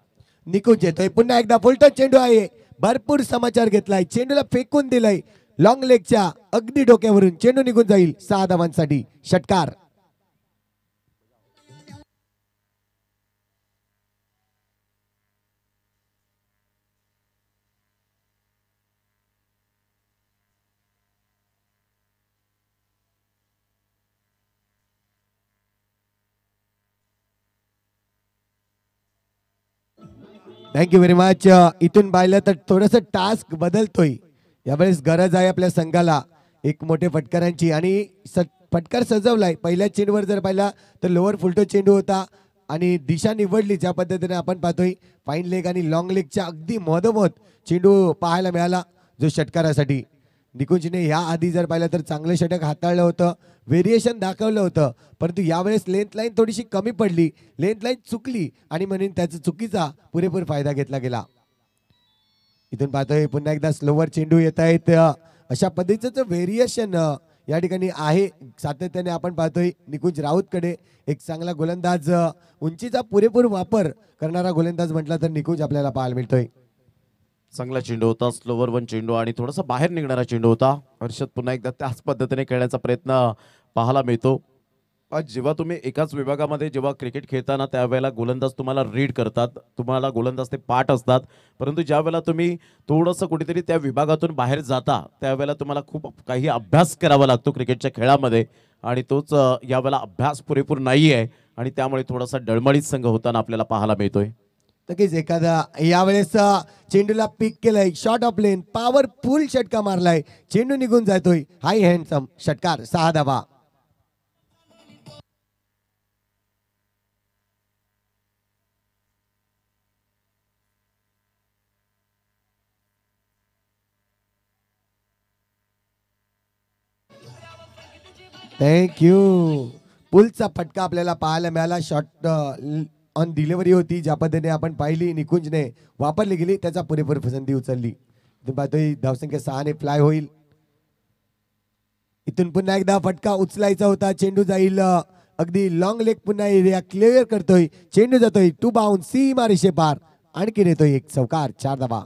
निकुंज येतोय पुन्हा एकदा फुलटॉस चेंडू आहे. भरपूर समाचार घेतलाय. चेंडूला फेकून दिलाय लॉंग लेगच्या अगदी डोक्यावरून. चेंडू निघून जाईल 6 धावांसाठी. षटकार. Thank you very much. इथून पाहिलं तर थोडंसं टास्क बदलतोय. यावेळेस गरज आहे आपल्या संघाला एक मोठे फटकारांची आणि फटकार सजवलाय. पहिल्या चेंडूवर जर पाहिला तर लोअर फुलटो चेंडू होता आणि दिशा निवडली ज्या पद्धतीने आपण पाहतोय. फाईन लेग आणि लॉंग लेगच्या अगदी मधोमध चेंडू पाहायला मिळाला जो षटकारासाठी. निकुंजने ह्या आधी जर पाहिलं तर चांगलं षटक हाताळलं होतं, व्हेरिएशन दाखवलं होतं, परंतु यावेळेस लेंथ लाईन थोडीशी कमी पडली, लेंथ लाईन चुकली आणि म्हणून त्याचा चुकीचा पुरेपूर फायदा घेतला गेला. इथून पाहतोय पुन्हा एकदा स्लोवर चेंडू येत आहेत. अशा पद्धतीचं व्हेरिएशन या ठिकाणी आहे सातत्याने आपण पाहतोय. निकुंज राऊतकडे एक चांगला गोलंदाज, उंचीचा पुरेपूर वापर करणारा गोलंदाज म्हटला तर निकुंज आपल्याला पाहायला मिळतोय.
चांगला चेंडू होता, स्लोवर वन चेंडू आणि थोडासा बाहेर निघणारा चेंडू होता. हर्षद पुन्हा एकदा त्याच पद्धतीने खेळण्याचा प्रयत्न पाहायला मिळतो. जेव्हा तुम्ही एकाच विभागामध्ये जेव्हा क्रिकेट खेळताना त्यावेळेला गोलंदाज तुम्हाला रीड करतात, तुम्हाला गोलंदाज ते पाठ असतात, परंतु ज्या वेळेला तुम्ही थोडंसं कुठेतरी त्या विभागातून बाहेर जाता त्यावेळेला तुम्हाला खूप काही अभ्यास करावा लागतो क्रिकेटच्या खेळामध्ये आणि तोच यावेळेला अभ्यास पुरेपूर नाही आहे आणि त्यामुळे थोडासा डळमळीत संघ होताना आपल्याला पाहायला मिळतोय.
नक्कीच एखादा यावेळेस चेंडूला पिक केलंय, शॉर्ट ऑफ लेन, पॉवरफुल षटका मारलाय, चेंडू निघून जातोय, हाय हँडसम षटकार, 6 धावा. थँक्यू. पुलचा फटका आपल्याला पाहायला मिळाला. शॉर्ट ऑन डिलिव्हरी होती ज्या पद्धतीने आपण पाहिली, निकुंजने वापरली गेली, त्याचा पुरेपूर पसंती उचलली. इथून पाहतोय धावसंख्या 6 ने फ्लाय होईल. इथून पुन्हा एकदा फटका उचलायचा होता, चेंडू जाईल अगदी लॉंग लेग, पुन्हा एरिया क्लिअर करतोय, चेंडू जातोय टू बाउंड, सीमा रेषे पार, आणखी येतोय एक चौकार, 4 धावा.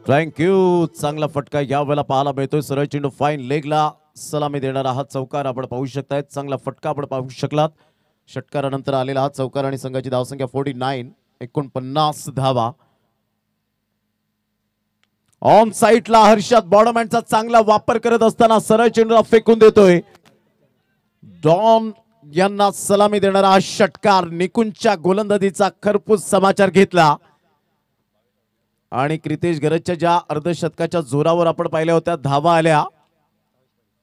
थँक्यू. चांगला फटका यावेळेला पाहायला मिळतोय. सरळ चेंडू फाईन लेगला सलामी देणारा हा चौकार आपण पाहू शकताय. चांगला फटका आपण पाहू शकलात. षटकारानंतर आलेला हा चौकार आणि संघाची धावसंख्या 49, 49 धावा. ऑन साईडला हर्षद बॉडमॅनचा चांगला वापर करत असताना सरळ चेंडूला फेकून देतोय. डॉन यांना सलामी देणारा हा षटकार निकुंजच्या गोलंदाजीचा खरपूस समाचार घेतला आणि क्रितेश गरजच्या ज्या अर्धशतकाच्या जोरावर आपण पाहिल्या होत्या धावा आल्या,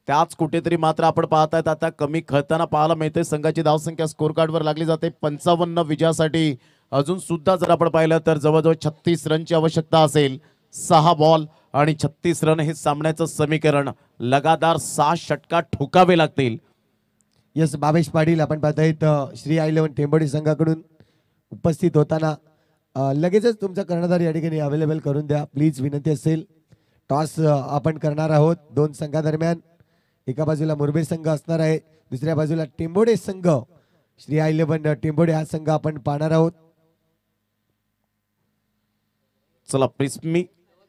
त्याच कुठेतरी मात्र आपण पाहतायत आता कमी खेळताना पाहायला मिळते. संघाची धावसंख्या स्कोर कार्डवर लागली जाते 55 विजयासाठी. अजून सुद्धा जर आपण पाहिलं तर जवळजवळ 36 रनची आवश्यकता असेल. 6 बॉल आणि 36 रन हे सामन्याचं समीकरण. लगातार 6 षटका ठोकावे लागतील.
यस बाबेश पाटील आपण पाहतायत श्री I11 टेंबोडी संघाकडून उपस्थित होताना लगेचच तुमचा कर्णधार या ठिकाणी अवेलेबल करून द्या प्लीज, विनंती असेल. टॉस आपण करणार आहोत दोन संघादरम्यान. एका बाजूला मुरबे संघ असणार आहे, दुसऱ्या बाजूला टेंबोडे संघ, श्री I11 टेंबोडे हा संघ आपण पाहणार आहोत.
चला प्रिस्मी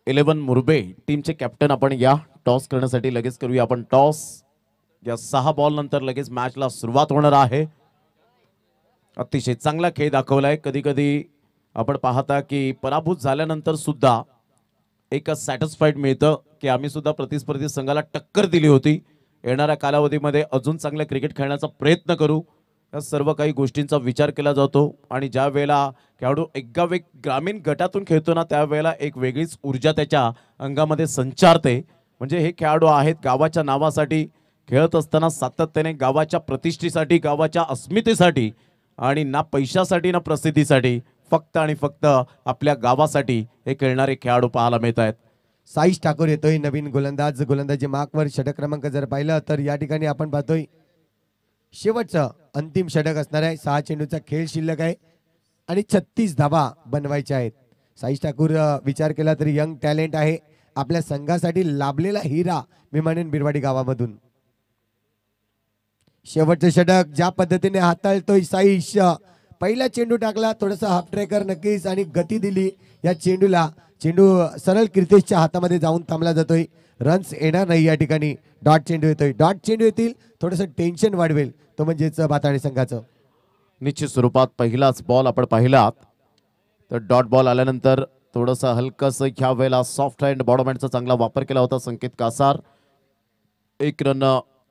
11 मुरबे टीमचे कॅप्टन आपण या टॉस करण्यासाठी लगेच करूया आपण टॉस. या 6 बॉल नंतर लगेच मॅचला सुरुवात होणार आहे. अतिशय चांगला खेळ दाखवलाय. कधी कधी आपण पाहता की पराभूत झाल्यानंतर सुद्धा एक सॅटिस्फाईड मिळतं की आम्ही सुद्धा प्रतिस्पर्धी संघाला टक्कर दिली होती. येणाऱ्या कालावधीमध्ये अजून चांगलं क्रिकेट खेळण्याचा प्रयत्न करू. या सर्व काही गोष्टींचा विचार केला जातो आणि ज्या वेळेला खेळाडू एकावेक ग्रामीण गटातून खेळतो ना त्यावेळेला एक वेगळीच ऊर्जा त्याच्या अंगामध्ये संचारते. म्हणजे हे खेळाडू आहेत गावाच्या नावासाठी खेळत असताना सातत्याने गावाच्या प्रतिष्ठेसाठी, गावाच्या अस्मितेसाठी आणि ना पैशासाठी ना प्रसिद्धीसाठी, फक्त आणि फक्त आपल्या गावासाठी हे खेळणारे खेळाडू पाहायला मिळत आहेत.
साईश ठाकूर येतोय नवीन गोलंदाज. गोलंदाजी मार्कवर षटक क्रमांक जर पाहिलं तर या ठिकाणी आपण पाहतोय शेवटचं अंतिम षटक असणार आहे. 6 चेंडूचा खेळ शिल्लक आहे आणि 36 धावा बनवायच्या आहेत. साईश ठाकूर विचार केला तरी यंग टॅलेंट आहे, आपल्या संघासाठी लाभलेला हिरा मी म्हणेन बिरवाडी गावामधून. शेवटचं षटक ज्या पद्धतीने हाताळतोय साईश, पहिला चेंडू टाकला, थोडासा हाफ ट्रॅकर नक्कीच आणि गती दिली या चेंडूला. चेंडू सरळ कीर्तेशच्या हातामध्ये जाऊन थांबला जातोय. रन्स येणार नाही या ठिकाणी. डॉट चेंडू येतोय, डॉट चेंडू येतील, थोडंसं टेन्शन वाढवेल तो म्हणजेच भाताणे संघाचं.
निश्चित स्वरूपात पहिलाच बॉल आपण पाहिलात तर डॉट बॉल आल्यानंतर थोडंसं हलकंसं ह्या वेळेला सॉफ्ट हँड बॉटम हँडचा चांगला वापर केला होता संकेत कासार. 1 रन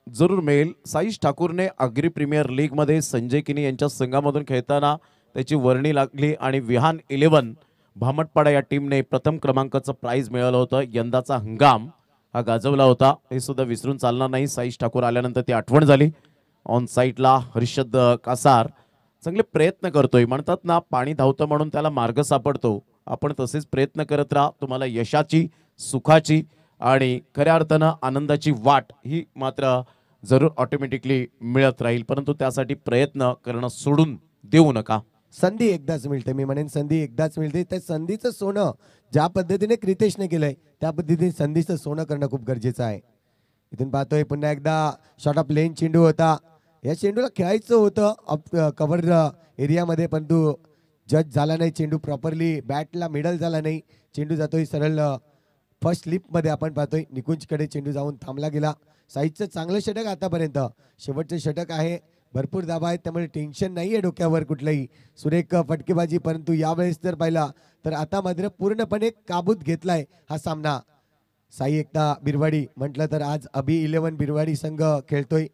जरूर मिळेल. साईश ठाकूरने आगरी प्रीमियर लीग मध्ये संजय किनी यांच्या संघामधून खेळताना त्याची वर्णी लागली आणि विहान 11 भामटपाडा या टीमने प्रथम क्रमांकाचं प्राइज मिळवलं होतं. यंदाचा हंगाम हा गाजवला होता, हे सुद्धा विसरून चालणार नाही. साईश ठाकूर आल्यानंतर ती आठवण झाली. ऑन साईडला हर्षद कासार चांगले प्रयत्न करतोय. म्हणतात ना, पाणी धावतं म्हणून त्याला मार्ग सापडतो. आपण तसेच प्रयत्न करत राहा, तुम्हाला यशाची, सुखाची आणि खऱ्या अर्थानं आनंदाची वाट ही मात्र जरूर ऑटोमॅटिकली मिळत राहील. परंतु त्यासाठी प्रयत्न करणं सोडून देऊ नका.
संधी एकदाच मिळते, मी म्हणेन संधी एकदाच मिळते. त्या संधीचं सोनं ज्या पद्धतीने क्रितेशने केलंय त्या पद्धतीने संधीचं सोनं करणं खूप गरजेचं आहे. इथून पाहतोय पुन्हा एकदा शॉर्ट ऑफ लेन चेंडू होता. या चेंडूला खेळायचं होतं कव्हर एरियामध्ये, परंतु जज झाला नाही. चेंडू प्रॉपरली बॅटला मिडल झाला नाही. चेंडू जातोय सरळ फर्स्ट स्लिपमध्ये. आपण पाहतोय निकुंजकडे चेंडू जाऊन थांबला गेला. साईजचं चांगलं षटक आतापर्यंत, शेवटचं षटक आहे. भरपूर दाबा आहेत त्यामुळे टेन्शन नाही आहे डोक्यावर कुठलंही. सुरेख फटकेबाजी, परंतु यावेळेस जर पाहिला तर आता मात्र पूर्णपणे काबूत घेतलाय हा सामना. साई एकता बिरवाडी म्हटलं तर आज अभि 11 बिरवाडी संघ खेळतोय.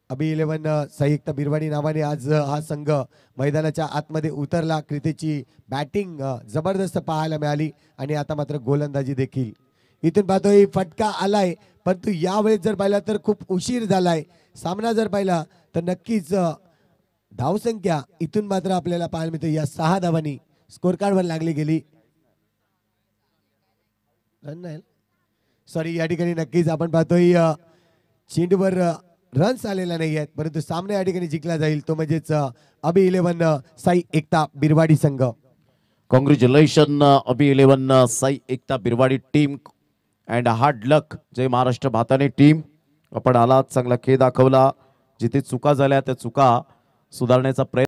अभि 11 साई एकता बिरवाडी नावाने आज हा संघ मैदानाच्या आतमध्ये उतरला. क्रिकेटची बॅटिंग जबरदस्त पाहायला मिळाली आणि आता मात्र गोलंदाजी देखील. इथून पाहतोय फटका आलाय, परंतु यावेळेस जर पाहिला तर खूप उशीर झालाय. सामना जर पाहिला तर नक्कीच धावसंख्या इथून मात्र आपल्याला पाहायला मिळते या 6 धावांनी स्कोर कार्डवर लागली गेली. रन नाही, सॉरी, या ठिकाणी नक्कीच आपण पाहतोय चेंडूवर रन्स आलेला नाही आहेत, परंतु सामना या ठिकाणी जिंकला जाईल. तो म्हणजेच अभि 11 साई एकता बिरवाडी संघ.
कॉंग्रॅच्युलेशन अभि 11 Sai Ekta Birwadi team and hard luck Jai Maharashtra भाताने टीम. आपण आलात, चांगला खेळ दाखवला. जिथे चुका झाल्या त्या चुका सुधारण्याचा प्रयत्न